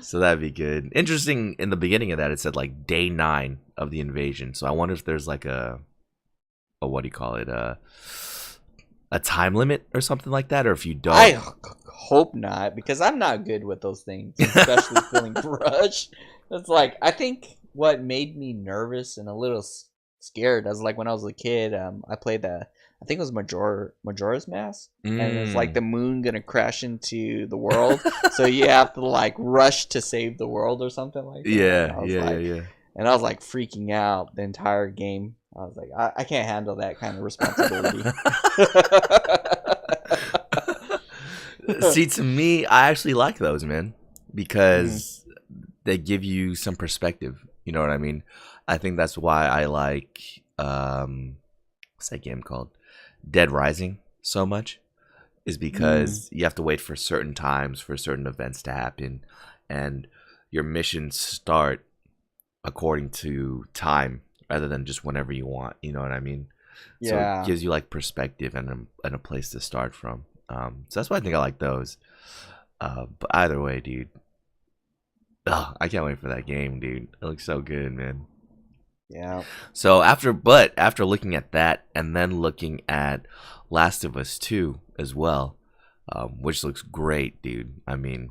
A: So that'd be good. Interesting. In the beginning of that, it said like day 9 of the invasion. So I wonder if there's like a what do you call it? A time limit or something like that, or if you don't.
B: I hope not, because I'm not good with those things, especially feeling rushed. It's like, I think what made me nervous and a little scared was like when I was a kid. I played I think it was Majora's Mask, and it's like the moon gonna crash into the world, so you have to like rush to save the world or something like that.
A: Yeah.
B: And I was like freaking out the entire game. I was like, I can't handle that kind of responsibility.
A: See, to me, I actually like those, man, because they give you some perspective. You know what I mean? I think that's why I like what's that game called? Dead Rising so much, is because you have to wait for certain times for certain events to happen, and your missions start according to time rather than just whenever you want. You know what I mean?
B: Yeah.
A: So it gives you like perspective and a place to start from. So that's why I think I like those. But either way, dude, I can't wait for that game, dude. It looks so good, man.
B: Yeah.
A: So after looking at that and then looking at Last of Us 2 as well, which looks great, dude. I mean,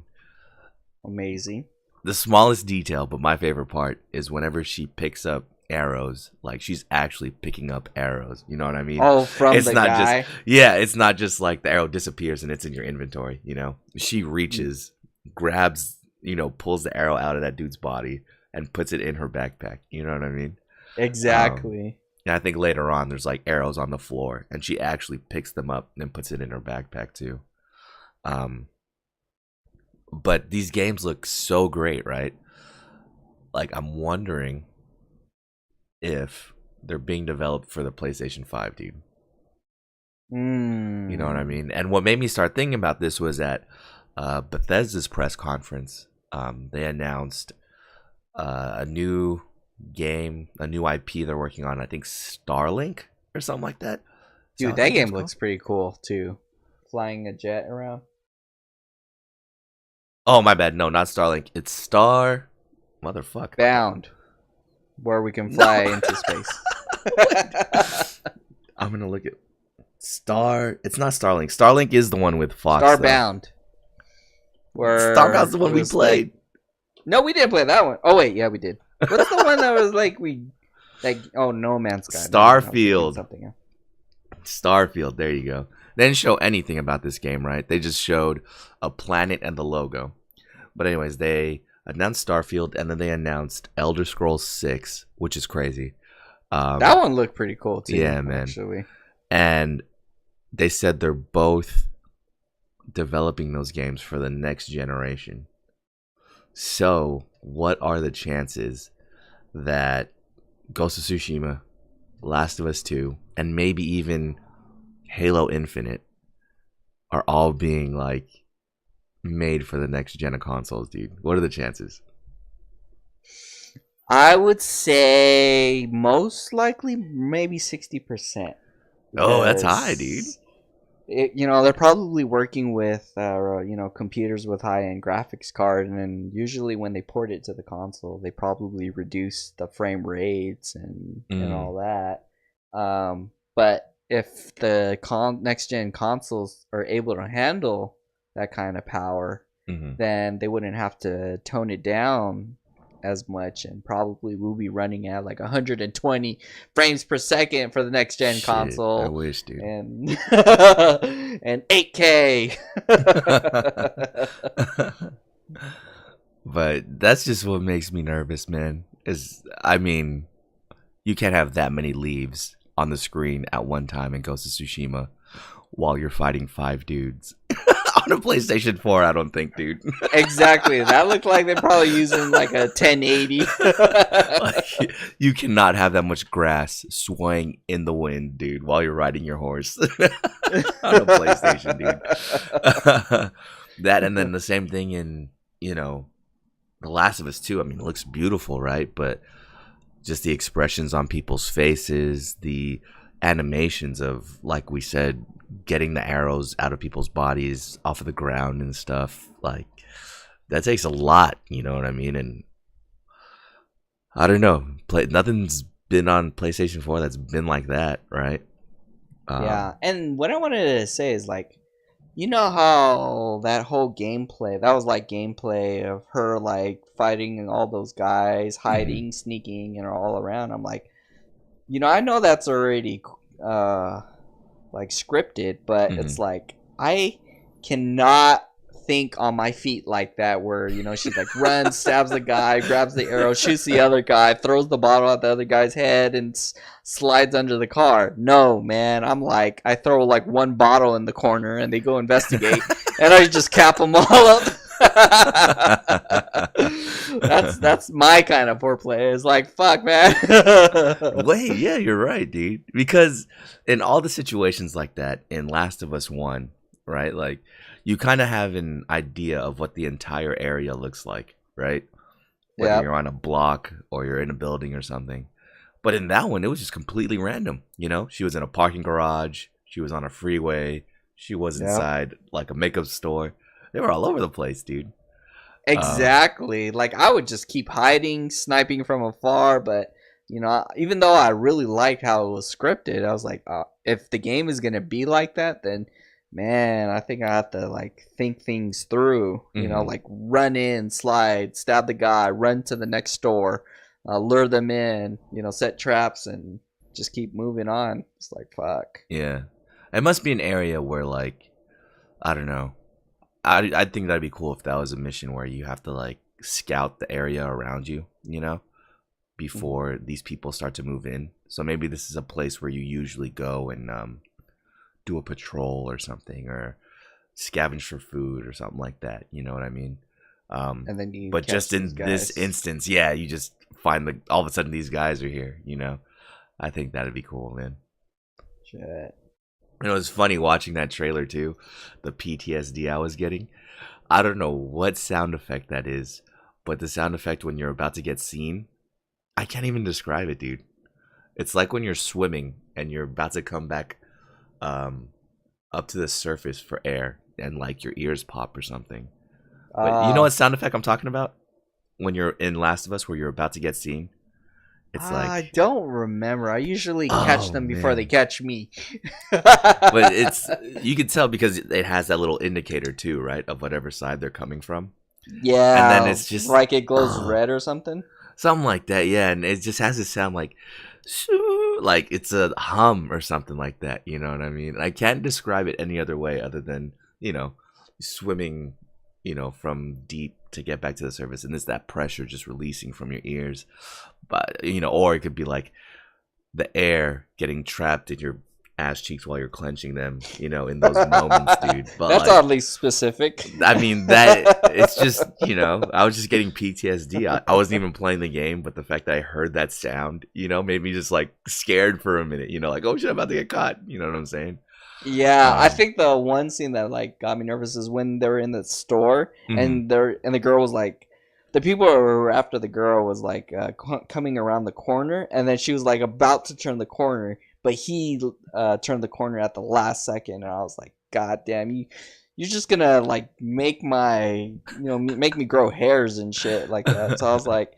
B: Amazing.
A: the smallest detail, but my favorite part is whenever she picks up arrows, like she's actually picking up arrows. You know what I mean?
B: Oh, from
A: It's
B: the
A: not
B: guy.
A: just yeah, it's not just like the arrow disappears and it's in your inventory. You know, she reaches, grabs, pulls the arrow out of that dude's body and puts it in her backpack. You know what I mean?
B: Exactly.
A: And I think later on there's like arrows on the floor and she actually picks them up and puts it in her backpack too. But these games look so great, right? Like I'm wondering if they're being developed for the PlayStation 5, dude. You know what I mean? And what made me start thinking about this was at Bethesda's press conference. They announced a new game, a new IP they're working on. I think Starlink or something like that.
B: Dude, that game looks pretty cool too. Flying a jet around.
A: Oh, my bad. No, not Starlink. It's Star... Motherfucker.
B: Bound. Where we can fly into space.
A: I'm going to look at... It's not Starlink. Starlink is the one with Fox.
B: Starbound.
A: Starbound's the one we played.
B: No, we didn't play that one. Oh, wait. Yeah, we did. What's the one that was No Man's Sky.
A: Starfield.
B: Something else.
A: Starfield. There you go. They didn't show anything about this game, right? They just showed a planet and the logo. But anyways, they announced Starfield and then they announced Elder Scrolls 6, which is crazy.
B: That one looked pretty cool too.
A: Yeah, man.
B: Actually.
A: And they said they're both developing those games for the next generation. So, what are the chances that Ghost of Tsushima, Last of Us 2, and maybe even Halo Infinite are all being like made for the next gen of consoles, dude? What are the chances?
B: I would say most likely maybe 60%.
A: Oh, that's high, dude.
B: They're probably working with computers with high-end graphics card, and then usually when they port it to the console, they probably reduce the frame rates and all that. But if the next gen consoles are able to handle that kind of power, then they wouldn't have to tone it down as much, and probably will be running at like 120 frames per second for the next gen console.
A: I wish, dude.
B: And 8K.
A: But that's just what makes me nervous, man. You can't have that many leaves on the screen at one time in Ghost of Tsushima while you're fighting 5 dudes. On a PlayStation 4, I don't think, dude.
B: Exactly. That looked like they're probably using like a 1080.
A: You cannot have that much grass swaying in the wind, dude, while you're riding your horse. On a PlayStation, dude. That, and then the same thing in, The Last of Us 2. I mean, it looks beautiful, right? But just the expressions on people's faces, the animations of, like we said, getting the arrows out of people's bodies off of the ground and stuff, like that takes a lot, you know what I mean? And I don't know, nothing's been on PlayStation 4 that's been like that, right?
B: Yeah, and what I wanted to say is like, how that whole gameplay, that was like gameplay of her like fighting all those guys, hiding, sneaking, and all around. I'm like, I know that's already like scripted, but it's like I cannot think on my feet like that, where she like runs, stabs the guy, grabs the arrow, shoots the other guy, throws the bottle at the other guy's head, and slides under the car. No, man, I'm like, I throw like one bottle in the corner and they go investigate and I just cap them all up. That's my kind of foreplay. It's like, fuck, man.
A: Wait, yeah, you're right, dude. Because in all the situations like that in Last of Us 1, right? Like, you kind of have an idea of what the entire area looks like, right? Whether you're on a block or you're in a building or something. But in that one, it was just completely random. She was in a parking garage. She was on a freeway. She was inside like a makeup store. They were all over the place, dude.
B: Exactly. Like, I would just keep hiding, sniping from afar, but even though I really liked how it was scripted, I was like, if the game is gonna be like that, then man, I think I have to like think things through. Like run in, slide, stab the guy, run to the next store, lure them in, set traps, and just keep moving on. It's like fuck.
A: Yeah, it must be an area where like I don't know. I think that'd be cool if that was a mission where you have to like scout the area around you, before these people start to move in. So maybe this is a place where you usually go and do a patrol or something, or scavenge for food or something like that. You know what I mean?
B: And then
A: but just in this instance, yeah, you just find all of a sudden these guys are here. I think that'd be cool, man.
B: Shit.
A: It was funny watching that trailer too. The PTSD I was getting. I don't know what sound effect that is, but the sound effect when you're about to get seen, I can't even describe it, dude. It's like when you're swimming and you're about to come back up to the surface for air and like your ears pop or something. But you know what sound effect I'm talking about? When you're in Last of Us where you're about to get seen? It's like
B: I don't remember. I usually catch them before they catch me.
A: But you can tell because it has that little indicator too, right? Of whatever side they're coming from.
B: Yeah.
A: And then it's just
B: like it glows red or something.
A: Something like that, yeah. And it just has to sound like it's a hum or something like that. You know what I mean? I can't describe it any other way other than, swimming, from deep to get back to the surface, and it's that pressure just releasing from your ears. But or it could be like the air getting trapped in your ass cheeks while you're clenching them, in those moments, dude. But
B: that's oddly specific.
A: I mean, that it's just, I was just getting PTSD. I wasn't even playing the game, but the fact that I heard that sound, made me just like scared for a minute, like, oh shit, I'm about to get caught. You know what I'm saying?
B: Yeah, I think the one scene that like got me nervous is when they were in the store and the girl was like, the people who were after the girl was like coming around the corner, and then she was like about to turn the corner, but he turned the corner at the last second, and I was like, God damn, you're just gonna like make make me grow hairs and shit like that. So I was like,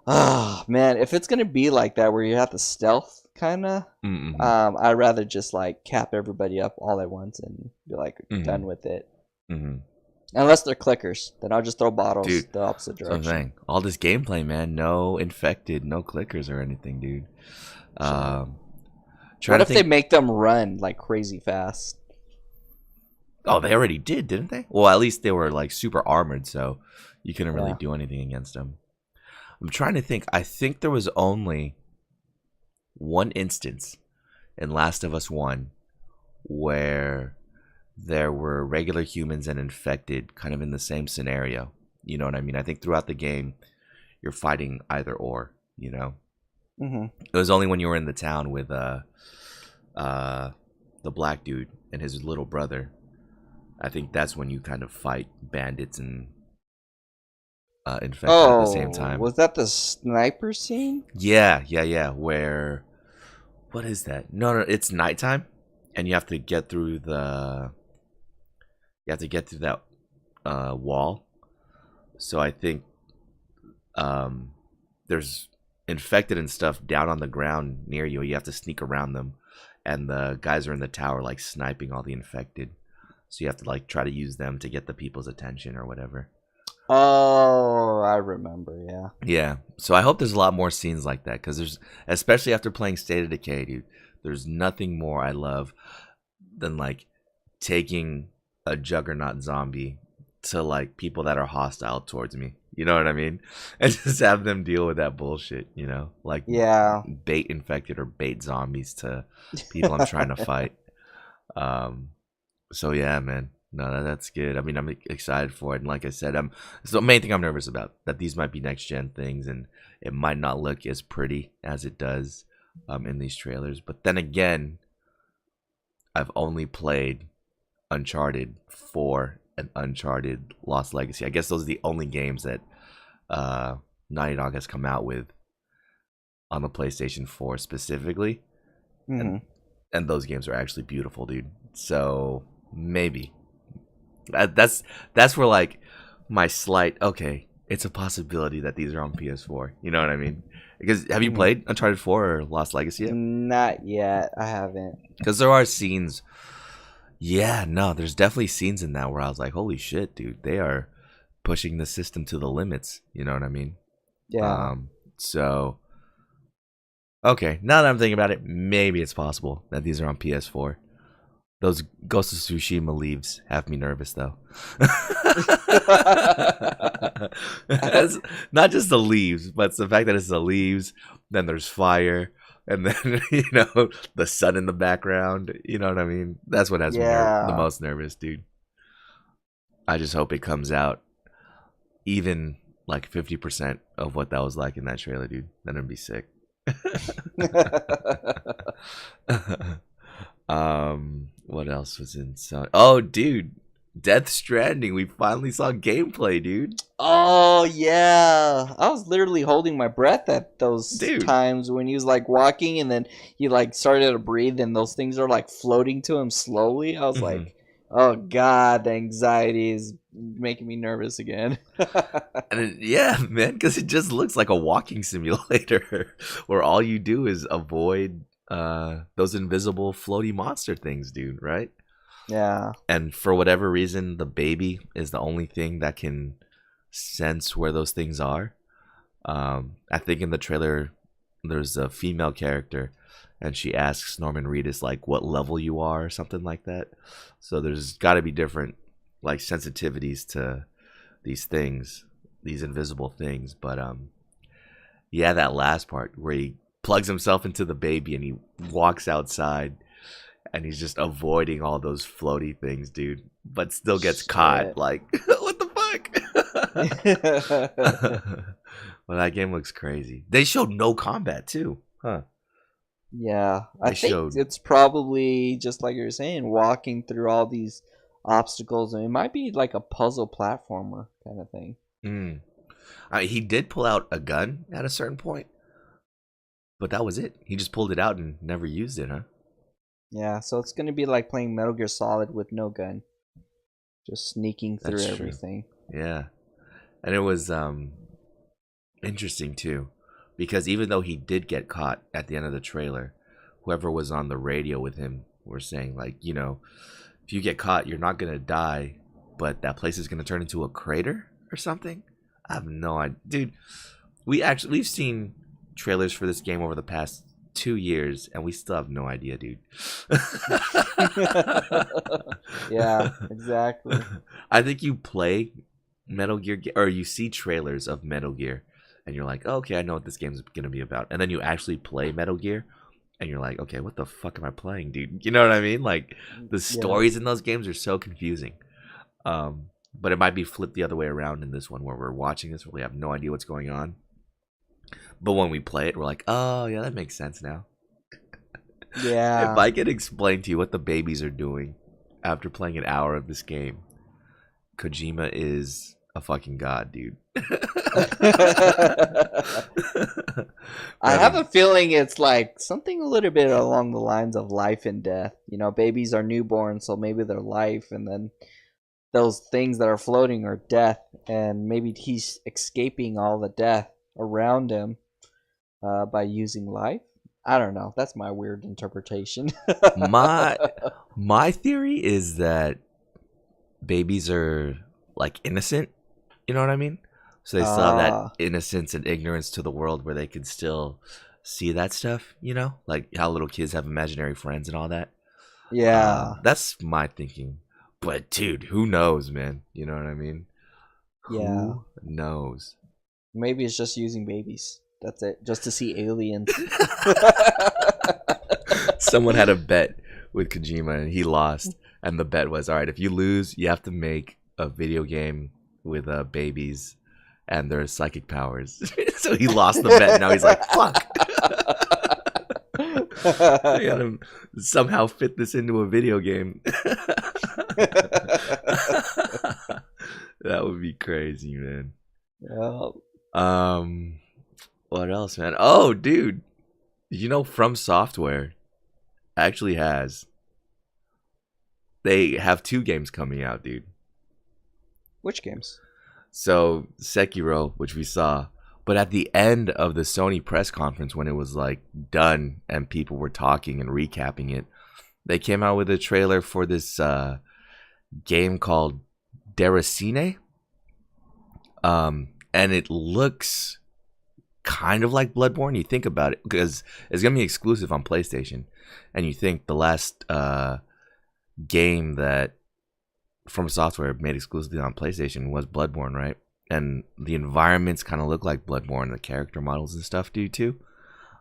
B: oh man, if it's gonna be like that where you have to stealth kind of, I'd rather just like cap everybody up all at once and be like done with it. Unless they're clickers, then I'll just throw bottles the opposite direction.
A: Something. All this gameplay, man. No infected, no clickers or anything, dude.
B: What if they make them run like crazy fast?
A: Oh, they already did, didn't they? Well, at least they were like super armored, so you couldn't really do anything against them. I'm trying to think. I think there was only one instance in Last of Us 1 where there were regular humans and infected kind of in the same scenario. You know what I mean? I think throughout the game, you're fighting either or, It was only when you were in the town with the black dude and his little brother. I think that's when you kind of fight bandits and infected at the same time.
B: Was that the sniper scene?
A: Yeah. Where, what is that? No, it's nighttime, and you have to get through that wall. So I think there's infected and stuff down on the ground near you. You have to sneak around them, and the guys are in the tower like sniping all the infected. So you have to like try to use them to get the people's attention or whatever.
B: Oh, I remember, yeah.
A: Yeah. So I hope there's a lot more scenes like that, because there's, especially after playing State of Decay, dude, there's nothing more I love than like taking a juggernaut zombie to like people that are hostile towards me. You know what I mean? And just have them deal with that bullshit, like bait infected or bait zombies to people I'm trying to fight. So yeah, man. No, that's good. I mean, I'm excited for it, and like I said, it's the main thing I'm nervous about, that these might be next gen things, and it might not look as pretty as it does in these trailers. But then again, I've only played Uncharted 4 and Uncharted Lost Legacy. I guess those are the only games that Naughty Dog has come out with on the PlayStation 4 specifically, and those games are actually beautiful, dude. So maybe. That's where like my slight, okay, it's a possibility that these are on PS4. You know what I mean? Because have you
B: Mhm.
A: played Uncharted 4 or Lost Legacy yet?
B: Not yet. I haven't.
A: Because there are scenes. Yeah, no, there's definitely scenes in that where I was like, holy shit, dude, they are pushing the system to the limits. You know what I mean?
B: Yeah.
A: So okay, now that I'm thinking about it, maybe it's possible that these are on PS4. Those Ghost of Tsushima leaves have me nervous though. It's not just the leaves, but it's the fact that it's the leaves. Then there's fire, and then the sun in the background. You know what I mean? That's what has me the
B: Yeah.
A: most nervous, dude. I just hope it comes out even like 50% of what that was like in that trailer, dude. That'd be sick. What else was in Sony? Oh, dude, Death Stranding. We finally saw gameplay, dude.
B: Oh yeah, I was literally holding my breath at those
A: Dude.
B: times when he was like walking and then he like started to breathe and those things are like floating to him slowly. I was
A: Mhm.
B: like, oh god, the anxiety is making me nervous again.
A: Yeah, man, because it just looks like a walking simulator where all you do is avoid those invisible floaty monster things, dude, right?
B: Yeah.
A: And for whatever reason, the baby is the only thing that can sense where those things are. I think in the trailer, there's a female character, and she asks Norman Reedus like what level you are or something like that. So there's got to be different like sensitivities to these things, these invisible things. But yeah, that last part where he plugs himself into the baby and he walks outside and he's just avoiding all those floaty things, dude, but still gets caught.
B: Shit.
A: Like, what the fuck? Well, that game looks crazy. They showed no combat too, huh?
B: Yeah, I
A: They
B: think
A: showed.
B: it's probably just like you're saying, walking through all these obstacles, and it might be like a puzzle platformer kind of thing.
A: Mm. He did pull out a gun at a certain point, but that was it. He just pulled it out and never used it, huh?
B: Yeah, so it's gonna be like playing Metal Gear Solid with no gun, just sneaking through
A: That's true.
B: everything.
A: Yeah, and it was interesting too, because even though he did get caught at the end of the trailer, whoever was on the radio with him were saying like, if you get caught, you're not gonna die, but that place is gonna turn into a crater or something. I have no idea, dude. We've seen trailers for this game over the past 2 years, and we still have no idea, dude.
B: Yeah, exactly.
A: I think you play Metal Gear, or you see trailers of Metal Gear, and you're like, oh, okay, I know what this game's gonna be about. And then you actually play Metal Gear, and you're like, okay, what the fuck am I playing, dude? You know what I mean? Like, the stories in those games are so confusing. But it might be flipped the other way around in this one, where we're watching this, where we have no idea what's going on. But when we play it, we're like, oh, yeah, that makes sense now.
B: Yeah.
A: If I could explain to you what the babies are doing after playing an hour of this game, Kojima is a fucking god, dude.
B: I have a feeling it's like something a little bit along the lines of life and death. You know, babies are newborn, so maybe they're life, and then those things that are floating are death, and maybe he's escaping all the death around him by using life. I don't know. That's my weird interpretation.
A: my theory is that babies are like innocent. You know what I mean? So they still have that innocence and ignorance to the world where they can still see that stuff. Like how little kids have imaginary friends and all that.
B: Yeah.
A: That's my thinking. But dude, who knows, man? You know what I mean?
B: Yeah.
A: Who knows?
B: Maybe it's just using babies. That's it. Just to see aliens.
A: Someone had a bet with Kojima and he lost. And the bet was, all right, if you lose, you have to make a video game with babies and their psychic powers. So he lost the bet. Now he's like, fuck. I gotta somehow fit this into a video game. That would be crazy, man.
B: Yeah.
A: What else, man? Oh, dude. From Software actually they have 2 games coming out, dude.
B: Which games?
A: So Sekiro, which we saw, but at the end of the Sony press conference, when it was like done and people were talking and recapping it, they came out with a trailer for this game called Deracine. And it looks kind of like Bloodborne. You think about it, because it's gonna be exclusive on PlayStation, and you think the last game that From Software made exclusively on PlayStation was Bloodborne, right? And the environments kind of look like Bloodborne, the character models and stuff do too.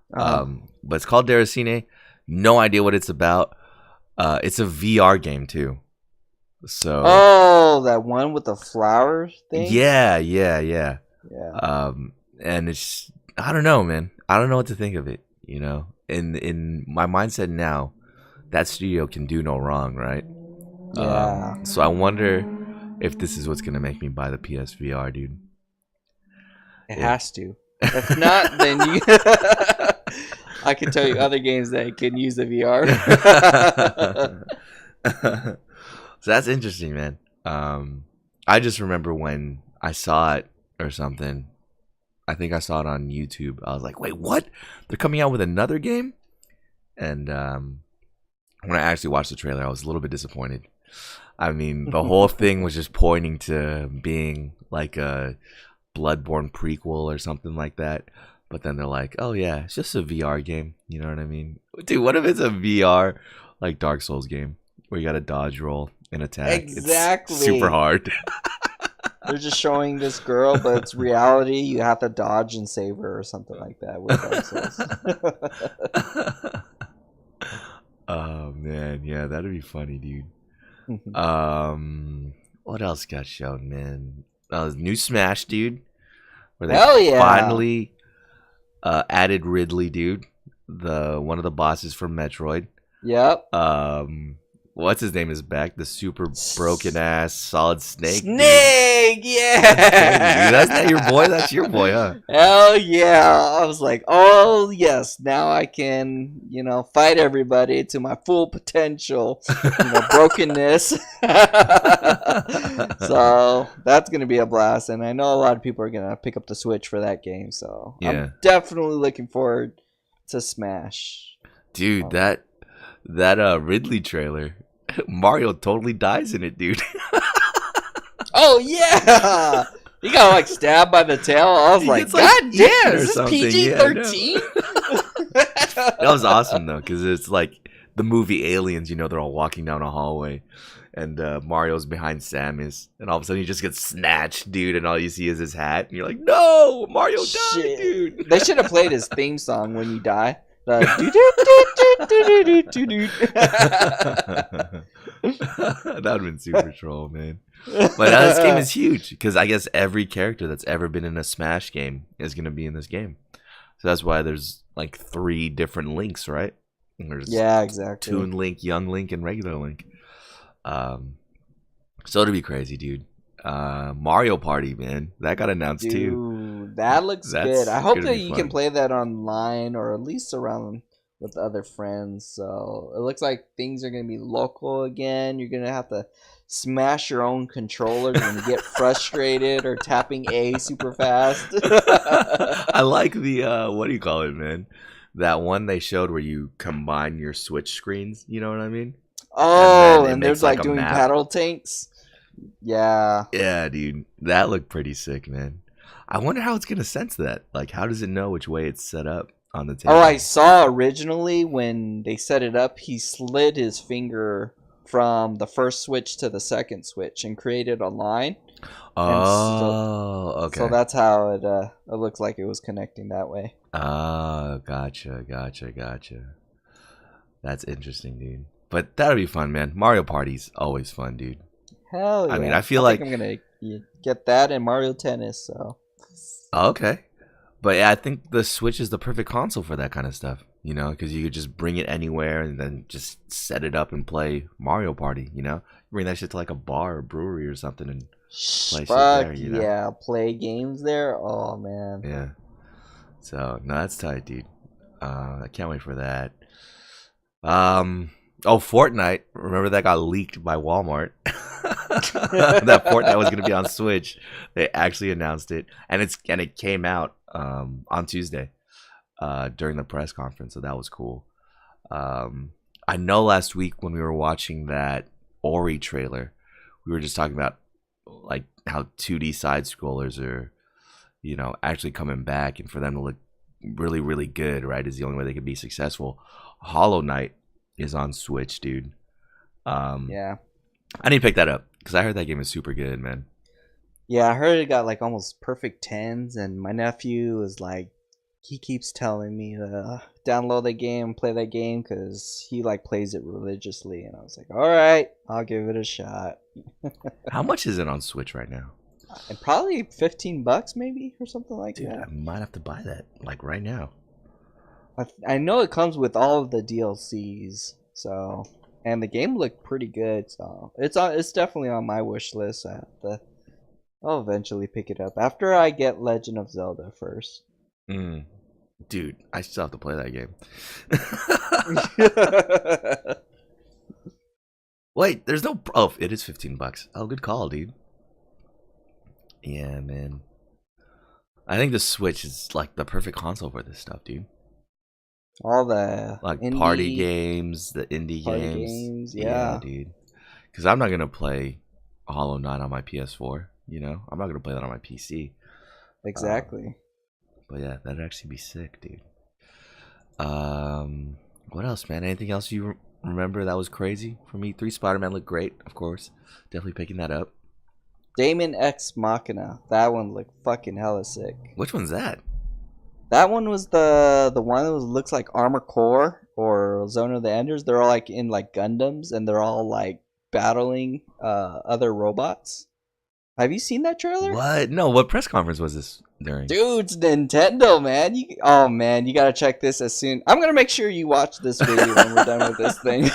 A: But it's called Deracine. No idea what it's about. It's a VR game too. So
B: that one with the flowers thing.
A: Yeah. And it's, I don't know, man. I don't know what to think of it. You know, in my mindset now, that studio can do no wrong, right?
B: Yeah.
A: So I wonder if this is what's gonna make me buy the PSVR, dude.
B: It has to. If not, then you. I can tell you other games that can use the VR.
A: So that's interesting, man. I just remember when I saw it or something. I think I saw it on YouTube. I was like, "Wait, what? They're coming out with another game?" And when I actually watched the trailer, I was a little bit disappointed. I mean, the whole thing was just pointing to being like a Bloodborne prequel or something like that. But then they're like, "Oh yeah, it's just a VR game." You know what I mean? Dude, what if it's a VR like Dark Souls game where you got to dodge roll and attack?
B: Exactly.
A: It's super hard.
B: They're just showing this girl, but it's reality. You have to dodge and save her or something like that with Dark Souls.
A: Oh man, yeah, that'd be funny, dude. What else got shown, man? New Smash, dude. Where they
B: Hell yeah.
A: finally added Ridley, dude. One of the bosses from Metroid.
B: Yep.
A: What's his name is back? The super broken ass Solid Snake.
B: Snake, yeah.
A: That's not your boy. That's your boy, huh?
B: Hell yeah! I was like, oh yes, now I can, fight everybody to my full potential, brokenness. So that's gonna be a blast, and I know a lot of people are gonna pick up the Switch for that game. So yeah. I'm definitely looking forward to Smash.
A: Dude, that Ridley trailer, Mario totally dies in it, dude.
B: Oh yeah, he got like stabbed by the tail. I was like, God damn, is this PG-13?
A: That was awesome though, because it's like the movie Aliens. They're all walking down a hallway, and Mario's behind Samus, and all of a sudden he just gets snatched, dude, and all you see is his hat, and you're like, no, Mario died, dude.
B: They should have played his theme song when you die. That
A: would have been super troll, man. But this game is huge because I guess every character that's ever been in a Smash game is going to be in this game. So that's why there's like 3 different Links, right?
B: Yeah, exactly.
A: Toon Link, Young Link, and regular Link. So it'd be crazy, dude. Mario Party, man, that got announced too.
B: That looks good. I hope that you can play that online or at least around with other friends. So it looks like things are gonna be local again. You're gonna have to smash your own controllers when you get frustrated or tapping A super fast.
A: I like the what do you call it, man? That one they showed where you combine your Switch screens. You know what I mean?
B: Oh, and there's like doing paddle tanks. Yeah.
A: Yeah, dude. That looked pretty sick, man. I wonder how it's going to sense that. Like, how does it know which way it's set up on the table?
B: Oh, I saw originally when they set it up, he slid his finger from the first switch to the second switch and created a line.
A: Oh, okay.
B: So that's how it looks like it was connecting that way.
A: Oh, gotcha. That's interesting, dude. But that'll be fun, man. Mario Party's always fun, dude.
B: Hell yeah.
A: I mean, I feel like
B: I'm going to get that and Mario Tennis, so.
A: Okay. But yeah, I think the Switch is the perfect console for that kind of stuff, because you could just bring it anywhere and then just set it up and play Mario Party, Bring that shit to like a bar or brewery or something and play shit there,
B: yeah, play games there. Oh, man.
A: Yeah. So, no, that's tight, dude. I can't wait for that. Oh, Fortnite. Remember that got leaked by Walmart? that Fortnite was gonna be on Switch. They actually announced it, and it came out on Tuesday during the press conference, so that was cool. I know last week when we were watching that Ori trailer, we were just talking about like how 2D side scrollers are, actually coming back, and for them to look really, really good, right, is the only way they could be successful. Hollow Knight is on Switch, dude.
B: Yeah.
A: I need to pick that up because I heard that game is super good, man.
B: Yeah, I heard it got like almost perfect tens, and my nephew is like, he keeps telling me to download that game, play that game, because he like plays it religiously, and I was like, all right, I'll give it a shot.
A: How much is it on Switch right now?
B: And probably $15 maybe or something like
A: Dude,
B: that.
A: I might have to buy that like right now.
B: I know it comes with all of the DLCs, so, and the game looked pretty good, so it's definitely on my wish list. I'll eventually pick it up after I get Legend of Zelda first.
A: Dude, I still have to play that game. Wait, there's no. Oh, it is $15. Oh, good call, dude. Yeah, man. I think the Switch is like the perfect console for this stuff, dude.
B: All the
A: like party games, the indie games.
B: Yeah,
A: dude. Because I'm not gonna play Hollow Knight on my PS4. I'm not gonna play that on my PC.
B: Exactly.
A: But yeah, that'd actually be sick, dude. What else, man? Anything else you remember that was crazy from E3? Spider-Man looked great, of course. Definitely picking that up.
B: Daemon X Machina. That one looked fucking hella sick.
A: Which one's that?
B: That one was the one that looks like Armored Core or Zone of the Enders. They're all like in like Gundams, and they're all like battling other robots. Have you seen that trailer?
A: What? No, what press conference was this during?
B: Dude, it's Nintendo, man. You gotta check this as soon. I'm gonna make sure you watch this video when we're done with this thing.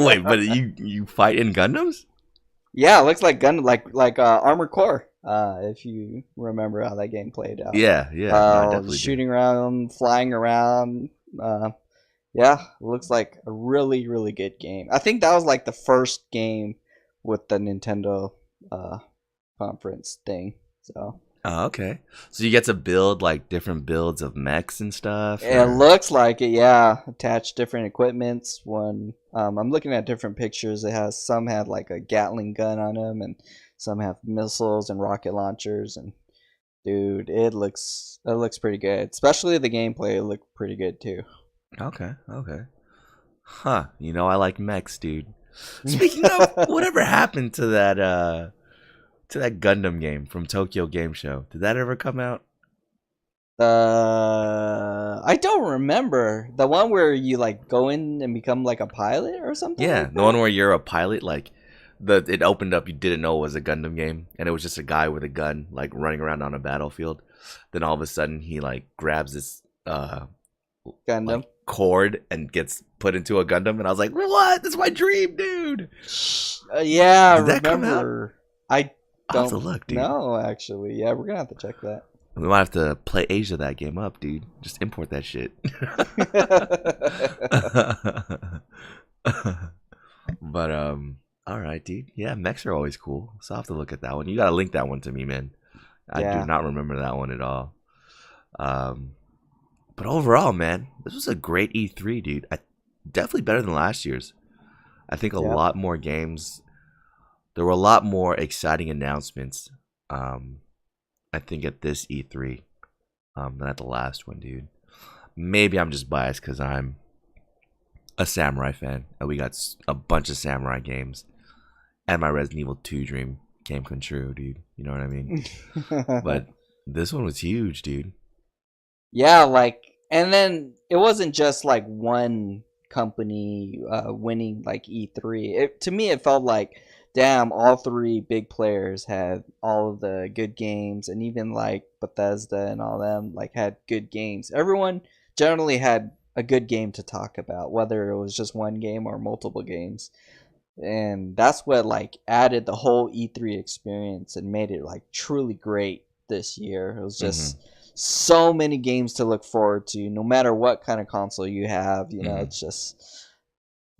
A: Wait, but you fight in Gundams?
B: Yeah, it looks like Gundam, like Armored Core. If you remember how that game played out.
A: Yeah, no, I definitely
B: shooting around, flying around. Yeah, it looks like a really, really good game. I think that was like the first game with the Nintendo conference thing. So.
A: Oh, okay. So you get to build like different builds of mechs and stuff.
B: It looks like it, yeah. Attach different equipments. One, I'm looking at different pictures. Some had like a Gatling gun on them, and some have missiles and rocket launchers. And dude, it looks pretty good. Especially the gameplay looked pretty good too.
A: Okay. Huh? I like mechs, dude. Speaking of, whatever happened to that Gundam game from Tokyo Game Show? Did that ever come out?
B: I don't remember. The one where you like go in and become like a pilot or something?
A: Yeah,
B: like
A: the one where you're a pilot, like it opened up, you didn't know it was a Gundam game, and it was just a guy with a gun like running around on a battlefield. Then all of a sudden he like grabs this
B: Gundam
A: like, cord and gets put into a Gundam, and I was like, what? That's my dream, dude.
B: Yeah,
A: Did that come out?
B: I
A: I'll have to look, dude.
B: No, actually. Yeah, we're gonna have to check that.
A: We might have to play Asia that game up, dude. Just import that shit. But all right, dude. Yeah, mechs are always cool. So I'll have to look at that one. You gotta link that one to me, man. I do not remember that one at all. But overall, man, this was a great E3, dude. Definitely better than last year's. I think a lot more games. There were a lot more exciting announcements. I think at this E3 than at the last one, dude. Maybe I'm just biased because I'm a Samurai fan, and we got a bunch of Samurai games, and my Resident Evil 2 dream came true, dude. You know what I mean? But this one was huge, dude.
B: Yeah, and then it wasn't just like one company winning like E3. To me, it felt like, damn, all three big players had all of the good games, and even like Bethesda and all them like had good games. Everyone generally had a good game to talk about, whether it was just one game or multiple games. And that's what like added the whole E3 experience and made it like truly great this year. It was just so many games to look forward to, no matter what kind of console you have. It's just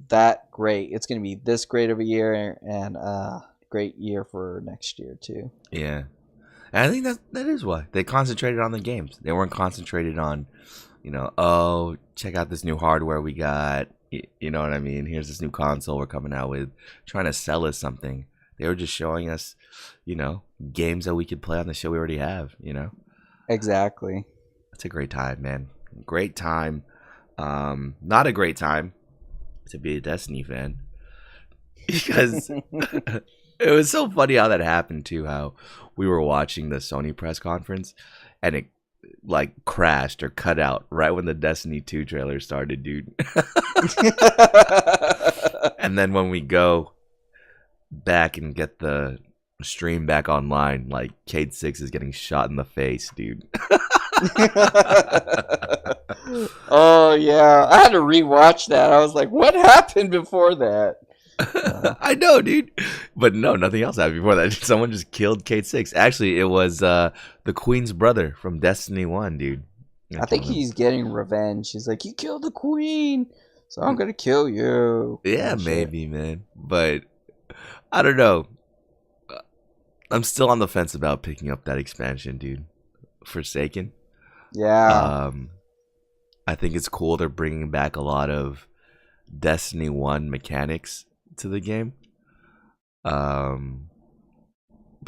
B: that great. It's gonna be this great of a year, and great year for next year too.
A: Yeah. And I think that is why they concentrated on the games. They weren't concentrated on, oh, check out this new hardware we got. You know what I mean? Here's this new console we're coming out with, trying to sell us something. They were just showing us, games that we could play on the show we already have.
B: Exactly.
A: It's a great time, man. Great time. Not a great time to be a Destiny fan because it was so funny how that happened too. How we were watching the Sony press conference and it like crashed or cut out right when the Destiny 2 trailer started, dude. And then when we go back and get the stream back online, like Cade 6 is getting shot in the face, dude.
B: Oh yeah, I had to rewatch that. I was like, what happened before that?
A: I know, dude. But no, nothing else happened before that. Someone just killed Cade 6. Actually, it was the Queen's brother from Destiny 1, dude.
B: I think he's getting revenge. He's like, you killed the queen, so I'm gonna kill you.
A: Yeah, maybe, man. But I don't know. I'm still on the fence about picking up that expansion, dude. Forsaken.
B: Yeah.
A: I think it's cool they're bringing back a lot of Destiny 1 mechanics to the game. But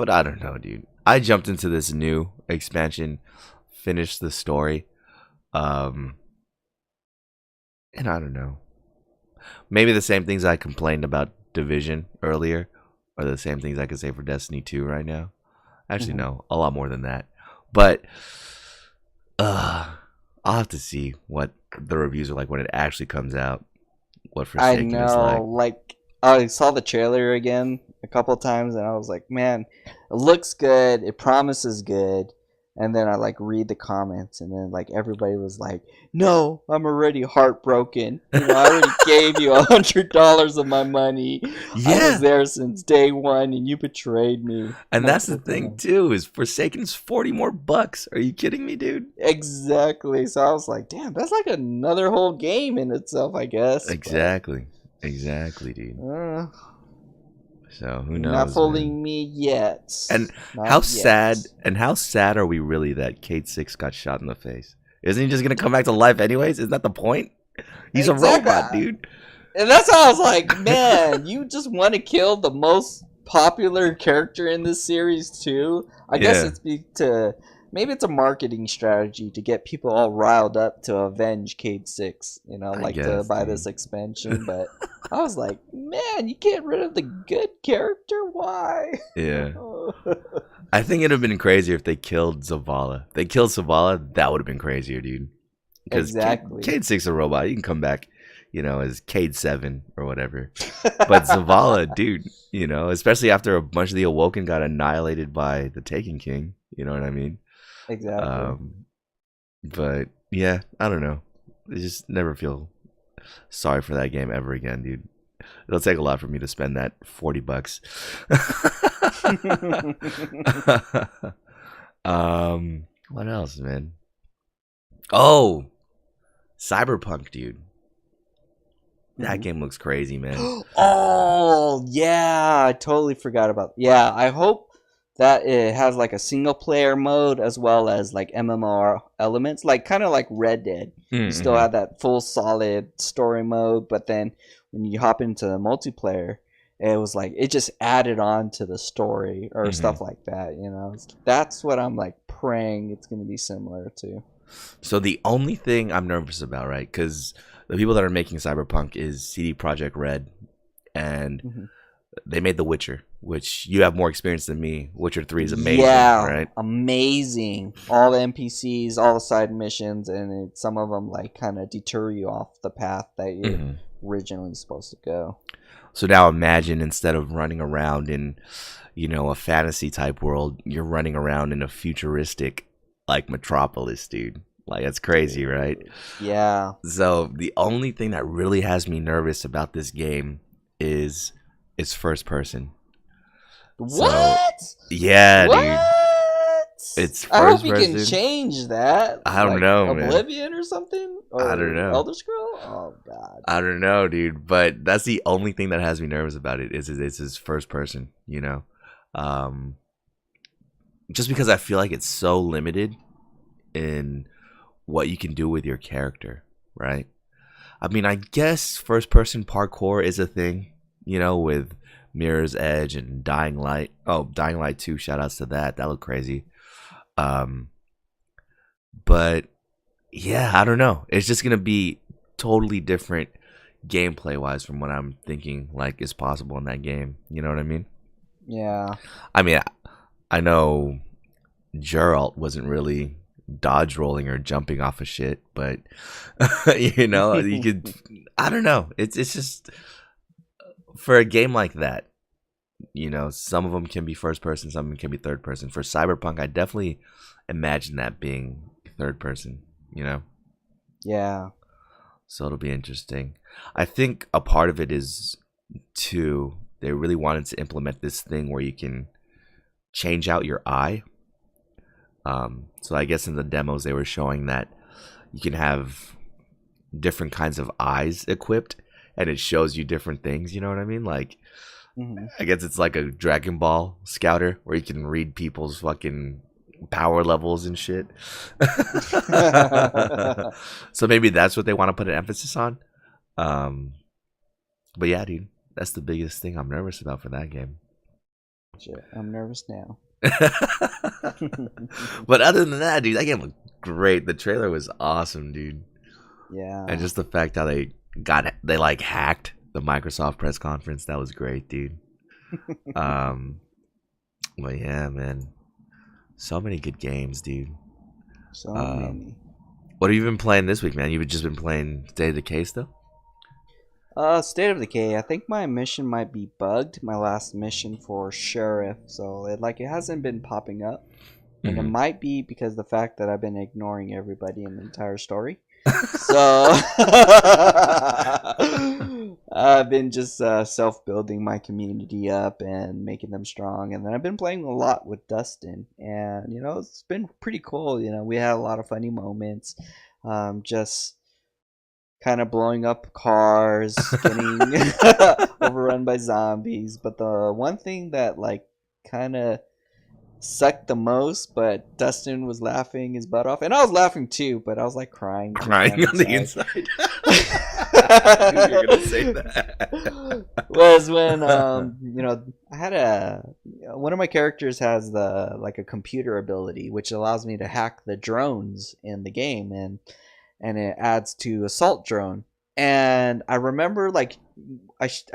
A: I don't know, dude. I jumped into this new expansion, finished the story, and I don't know. Maybe the same things I complained about Division earlier are the same things I could say for Destiny 2 right now. Actually, no, a lot more than that. But I'll have to see what the reviews are like when it actually comes out. What Forsaken is like.
B: Like I saw the trailer again a couple times, and I was like, man, it looks good. It promises good. And then I like read the comments, and then like everybody was like, "No, I'm already heartbroken. I already gave you $100 of my money.
A: Yeah.
B: I was there since day one, and you betrayed me."
A: And that's the thing too, is Forsaken's $40 more. Are you kidding me, dude?
B: Exactly. So I was like, "Damn, that's like another whole game in itself, I guess."
A: Exactly, dude. So who knows?
B: Not fooling me yet.
A: And
B: Not
A: how
B: yet.
A: sad? And how sad are we really that Cade 6 got shot in the face? Isn't he just gonna come back to life anyways? Isn't that the point? He's a robot, dude.
B: And that's how I was like, man, you just want to kill the most popular character in this series too. I guess maybe it's a marketing strategy to get people all riled up to avenge Cade 6, to buy this expansion. But I was like, man, you get rid of the good character? Why?
A: Yeah. I think it'd have been crazier if they killed Zavala. If they killed Zavala, that would have been crazier, dude.
B: Exactly.
A: Cade 6 is a robot. He can come back, as Cade 7 or whatever. But Zavala, dude, especially after a bunch of the Awoken got annihilated by the Taken King. You know what I mean?
B: Exactly.
A: But yeah, I don't know. I just never feel sorry for that game ever again, dude. It'll take a lot for me to spend that $40. What else, man? Oh, Cyberpunk, dude. That game looks crazy, man.
B: Oh yeah, I totally forgot about. Yeah, I hope that it has like a single player mode as well as like MMR elements, like kind of like Red Dead. You still have that full solid story mode, but then when you hop into the multiplayer, it was like it just added on to the story or stuff like that. That's what I'm like praying it's going to be similar to.
A: So the only thing I'm nervous about, right? Because the people that are making Cyberpunk is CD Projekt Red, and they made The Witcher, which you have more experience than me. Witcher 3 is amazing, right?
B: Amazing. All the NPCs, all the side missions, and some of them like kind of deter you off the path that you're originally supposed to go.
A: So now imagine instead of running around in, a fantasy type world, you're running around in a futuristic, like Metropolis, dude. Like, that's crazy, right?
B: Yeah.
A: So the only thing that really has me nervous about this game is it's first person.
B: What?
A: So, yeah,
B: what?
A: Dude. It's first
B: I hope you
A: person.
B: can change that.
A: I don't know,
B: Oblivion or something?
A: I don't
B: or
A: know.
B: Elder Scroll? Oh god.
A: I don't know, dude. But that's the only thing that has me nervous about it is it's his first person. Um, just because I feel like it's so limited in what you can do with your character, right? I mean, I guess first person parkour is a thing, with Mirror's Edge and Dying Light. Oh, Dying Light 2, shout outs to that. That looked crazy. But yeah, I don't know. It's just gonna be totally different gameplay wise from what I'm thinking like is possible in that game. You know what I mean?
B: Yeah.
A: I mean, I know Geralt wasn't really dodge rolling or jumping off of shit, but you could. I don't know. It's just for a game like that. Some of them can be first person, some of them can be third person. For Cyberpunk, I definitely imagine that being third person.
B: Yeah.
A: So it'll be interesting. I think a part of it is too. They really wanted to implement this thing where you can change out your eye. So I guess in the demos they were showing that you can have different kinds of eyes equipped, and it shows you different things. You know what I mean? Like, I guess it's like a Dragon Ball scouter where you can read people's fucking power levels and shit. So maybe that's what they want to put an emphasis on. But yeah, dude, that's the biggest thing I'm nervous about for that game.
B: Shit, I'm nervous now.
A: But other than that, dude, that game looked great. The trailer was awesome, dude.
B: Yeah.
A: And just the fact how they like hacked the Microsoft press conference, that was great, dude. But yeah, man, so many good games, dude.
B: So many.
A: What have you been playing this week, man? You've just been playing State of Decay still?
B: State of Decay. I think my mission might be bugged. My last mission for Sheriff, so it hasn't been popping up, and it might be because the fact that I've been ignoring everybody in the entire story. So I've been just self-building my community up and making them strong, and then I've been playing a lot with Dustin, and it's been pretty cool. We had a lot of funny moments, just kind of blowing up cars, getting overrun by zombies. But the one thing that kind of sucked the most, but Dustin was laughing his butt off, and I was laughing too, but I was like crying
A: on the inside. I knew you were gonna say that.
B: Was when I had one of my characters has a computer ability which allows me to hack the drones in the game, and it adds to assault drone. And I remember I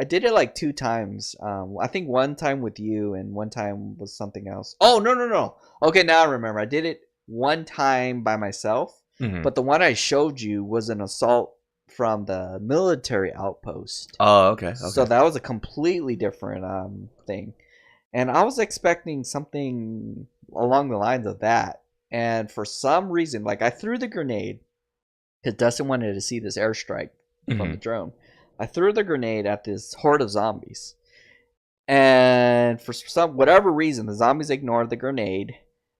B: did it 2 times. I think one time with you and one time was something else. Oh, no. Okay, now I remember. I did it one time by myself, but the one I showed you was an assault from the military outpost.
A: Oh, okay.
B: So that was a completely different thing. And I was expecting something along the lines of that. And for some reason, I threw the grenade because Dustin wanted to see this airstrike from the drone. I threw the grenade at this horde of zombies, and for whatever reason, the zombies ignored the grenade,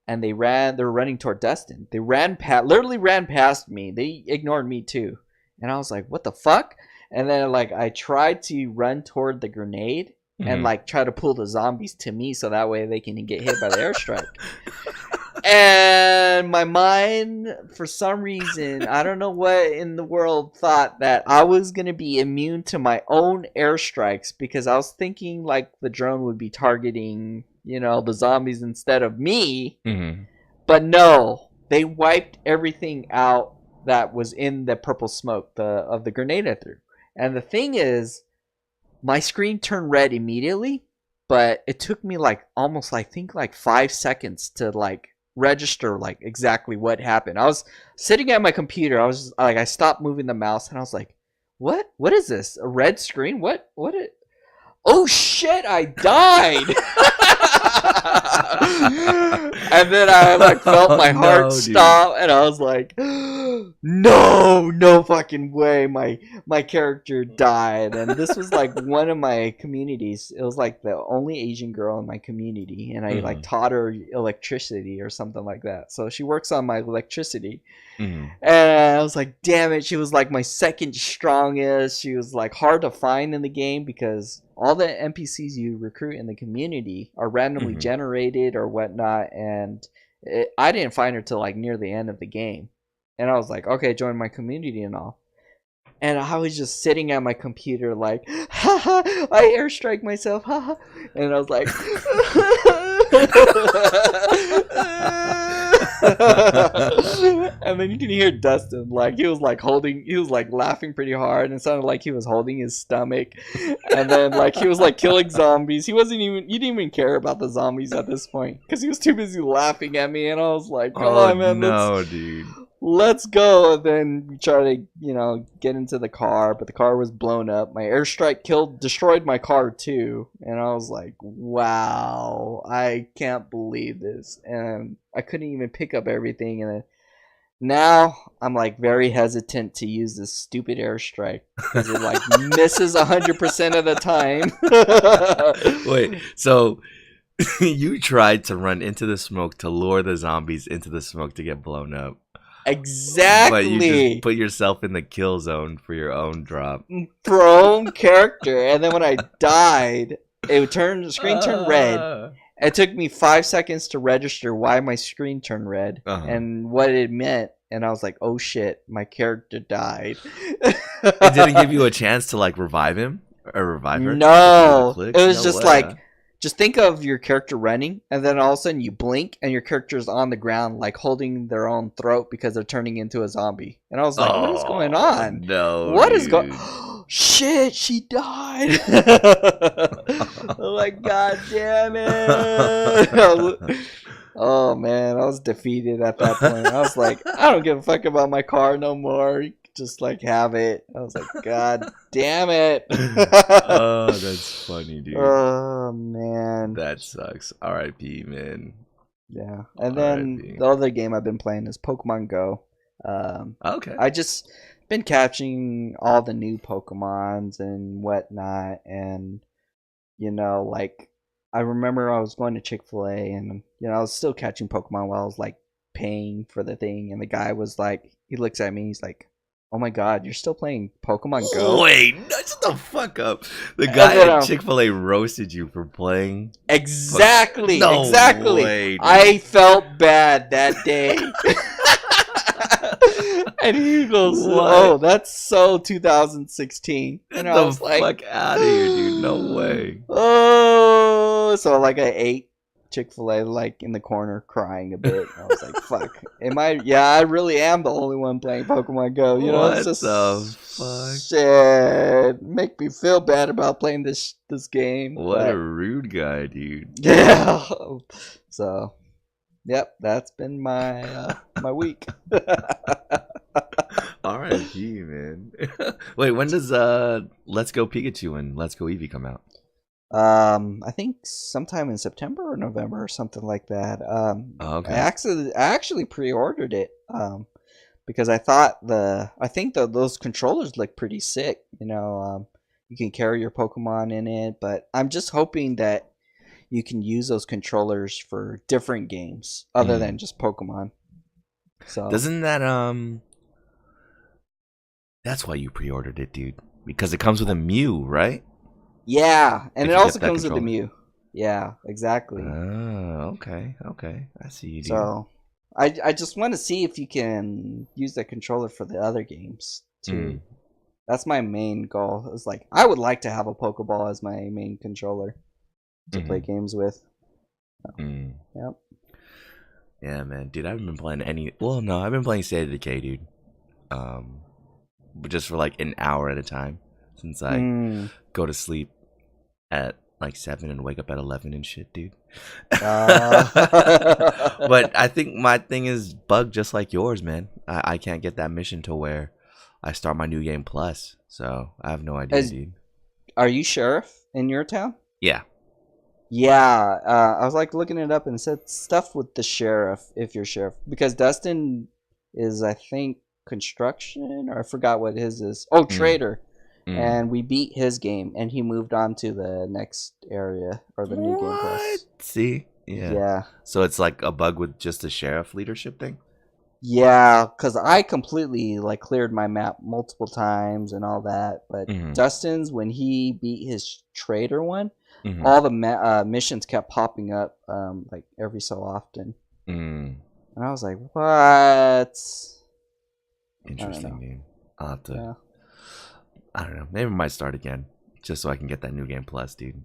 B: and they were running toward Dustin. They literally ran past me. They ignored me too, and I was like, "What the fuck?" And then I tried to run toward the grenade and try to pull the zombies to me so that way they can get hit by the airstrike. And my mind, for some reason, I don't know what in the world, thought that I was going to be immune to my own airstrikes because I was thinking the drone would be targeting, the zombies instead of me. But no, they wiped everything out that was in the purple smoke of the grenade I threw. And the thing is, my screen turned red immediately, but it took me almost, I think 5 seconds to register exactly what happened. I was sitting at my computer. I was I stopped moving the mouse and I was like, what is this, a red screen? Oh shit, I died. And then I felt my heart stop, and I was like, no fucking way, my character died. And this was one of my communities. It was the only Asian girl in my community, and I taught her electricity or something like that. So she works on my electricity,
A: Mm.
B: And I was like, damn it. She was like my second strongest. She was like hard to find in the game because all the NPCs you recruit in the community are randomly
A: Mhm.
B: generated or whatnot. And I didn't find her till like near the end of the game. And I was like, okay, join my community and all. And I was just sitting at my computer like, haha, I airstrike myself, haha. And I was like, and then you can hear Dustin, like, he was like laughing pretty hard, and it sounded like he was holding his stomach. And then, like, he was like killing zombies. He didn't even care about the zombies at this point because he was too busy laughing at me. And I was like, come
A: Oh
B: on, man,
A: no, dude.
B: let's go. And then we try to, get into the car, but the car was blown up. My airstrike destroyed my car too. And I was like, wow, I can't believe this. And I couldn't even pick up everything. And then now I'm like very hesitant to use this stupid airstrike because it like misses 100% of the time.
A: Wait, so you tried to run into the smoke to lure the zombies into the smoke to get blown up.
B: Exactly.
A: But you just put yourself in the kill zone for your own drop.
B: For own character. And then when I died, the screen turned red. It took me 5 seconds to register why my screen turned red and what it meant. And I was like, oh shit, my character died.
A: It didn't give you a chance to like revive him or revive her?
B: No. It was just
A: way,
B: like, just think of your character running, and then all of a sudden you blink, and your character's on the ground, like holding their own throat because they're turning into a zombie. And I was like, what is going on?
A: No.
B: What is going? Shit, she died. I'm like, god damn it. Oh man, I was defeated at that point. I was like, I don't give a fuck about my car no more. Just like have it. I was like, god damn it.
A: Oh, that's funny, dude.
B: Oh man,
A: that sucks. R.I.P. man.
B: Yeah, and then the other game I've been playing is Pokemon Go.
A: Okay.
B: I just been catching all the new Pokemons and whatnot, and like I remember I was going to Chick-fil-A, and I was still catching Pokemon while I was like paying for the thing, and the guy was like, he looks at me, he's like, oh my god, you're still playing Pokemon Go?
A: Wait, shut the fuck up. The guy at Chick-fil-A roasted you for playing?
B: Exactly,
A: no
B: exactly.
A: Way, dude.
B: I felt bad that day. And he goes, oh, that's so 2016. And I was like,
A: fuck out of here, dude. No way.
B: Oh, so like I ate Chick-fil-A like in the corner crying a bit. I was like, fuck. I really am the only one playing Pokemon Go.
A: What
B: it's just
A: the fuck?
B: Shit. Make me feel bad about playing this game.
A: What a rude guy, dude.
B: Yeah. So, yep, that's been my my week.
A: R.I.P. man. Wait, when does Let's Go Pikachu and Let's Go Eevee come out?
B: I think sometime in September or November or something like that.
A: Okay.
B: I actually pre-ordered it because I think those controllers look pretty sick. You can carry your Pokemon in it, but I'm just hoping that you can use those controllers for different games other than just Pokemon. So
A: doesn't that that's why you pre-ordered it, dude, because it comes with a Mew, right?
B: Yeah, and it also comes with the Mew. Yeah, exactly.
A: Oh, okay. I see you, dude.
B: So I just want to see if you can use the controller for the other games too. That's my main goal. It's like I would like to have a Pokeball as my main controller to play games with. Yep.
A: Yeah, man, dude. I haven't been playing I've been playing State of Decay, dude. But just for like an hour at a time since I go to sleep at like 7 and wake up at 11 and shit, dude. But I think my thing is bugged just like yours, man. I can't get that mission to where I start my new game plus, so I have no idea, dude.
B: Are you sheriff in your town?
A: Yeah.
B: Yeah, I was like looking it up and it said stuff with the sheriff if you're sheriff, because Dustin is, I think, construction, or I forgot what his is. Oh, trader. And we beat his game, and he moved on to the next area or the new game plus.
A: See, yeah. So it's like a bug with just the sheriff leadership thing.
B: Yeah, because I completely like cleared my map multiple times and all that. But
A: Hmm.
B: Dustin's, when he beat his trader one,
A: Hmm.
B: all the missions kept popping up like every so often,
A: Mm.
B: and I was like, "What?" I don't
A: Interesting,
B: know.
A: dude. I'll have to.
B: Yeah.
A: I don't know. Maybe I might start again, just so I can get that new game plus, dude.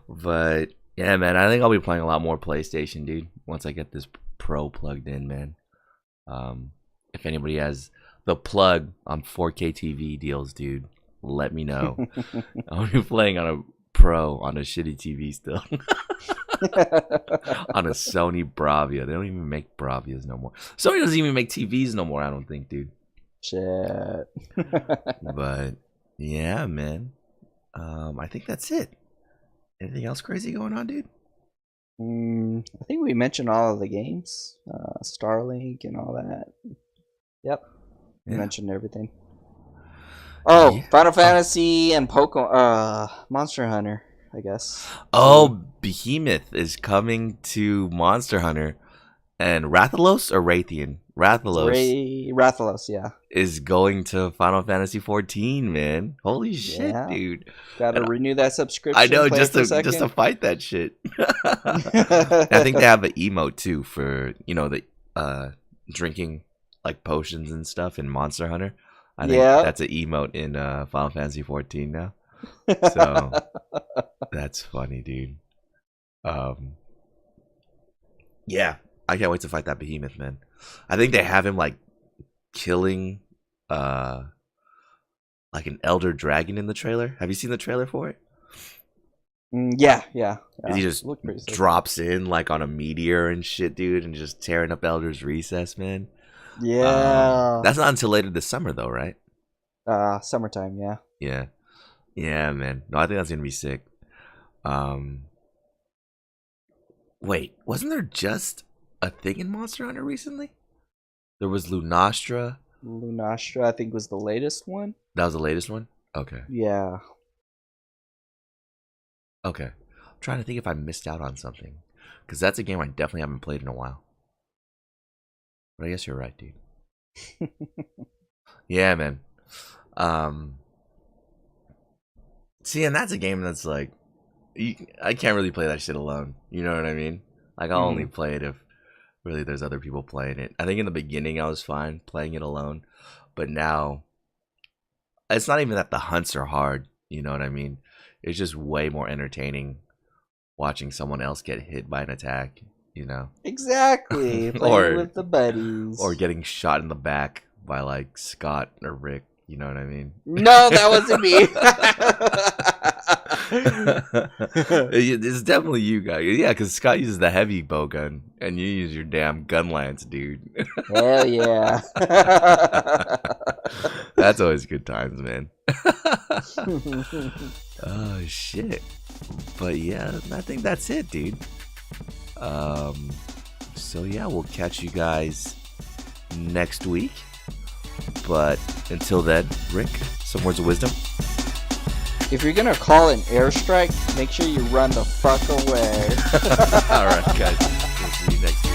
A: But yeah, man, I think I'll be playing a lot more PlayStation, dude. Once I get this Pro plugged in, man. If anybody has the plug on 4K TV deals, dude, let me know. I'll be playing on a Pro on a shitty TV still. On a Sony Bravia. They don't even make Bravias no more. Sony doesn't even make TVs no more, I don't think, dude.
B: Shit.
A: But yeah, man. I think that's it. Anything else crazy going on, dude?
B: I think we mentioned all of the games, Starlink and all that. Yep, we
A: Yeah.
B: mentioned everything. Oh,
A: Yeah.
B: Final Fantasy and Monster Hunter, I guess.
A: Oh, Behemoth is coming to Monster Hunter, and Rathalos or Raytheon? Rathalos
B: Rathalos, yeah.
A: is going to Final Fantasy 14, man. Holy shit,
B: Yeah.
A: dude!
B: Gotta
A: And
B: renew that subscription.
A: I know,
B: play it
A: just
B: for a
A: to
B: second.
A: fight that shit. I think they have an emote too for the drinking like potions and stuff in Monster Hunter. I think
B: Yeah.
A: that's an emote in Final Fantasy 14 now. So that's funny, dude. Yeah, I can't wait to fight that behemoth, man. I think they have him like killing like an elder dragon in the trailer. Have you seen the trailer for it?
B: Yeah.
A: He just
B: Looked pretty sick.
A: drops in like on a meteor and shit, dude, and just tearing up Elder's Recess, man.
B: Yeah.
A: That's not until later this summer, though, right?
B: Summertime, yeah.
A: Yeah, man. No, I think that's gonna be sick. Wait, wasn't there just a thing in Monster Hunter recently? There was Lunastra.
B: Lunastra, I think, was the latest one.
A: That was the latest one. Okay.
B: Yeah.
A: Okay. I'm trying to think if I missed out on something, because that's a game I definitely haven't played in a while. But I guess you're right, dude. Yeah, man. See, and that's a game that's like, I can't really play that shit alone. You know what I mean? Like, I'll only play it if really there's other people playing it. I think in the beginning I was fine playing it alone, but now it's not even that the hunts are hard. You know what I mean? It's just way more entertaining watching someone else get hit by an attack. You know?
B: Exactly. Playing with the buddies.
A: Or getting shot in the back by like Scott or Rick. You know what I mean?
B: No, that wasn't me.
A: It's definitely you guys. Yeah, because Scott uses the heavy bow gun, and you use your damn gun lance, dude.
B: Hell yeah.
A: That's always good times, man. Oh, shit. But yeah, I think that's it, dude. So yeah, we'll catch you guys next week. But until then, Rick, some words of wisdom.
B: If you're gonna call an airstrike, make sure you run the fuck away.
A: All right, guys. We'll see you next time.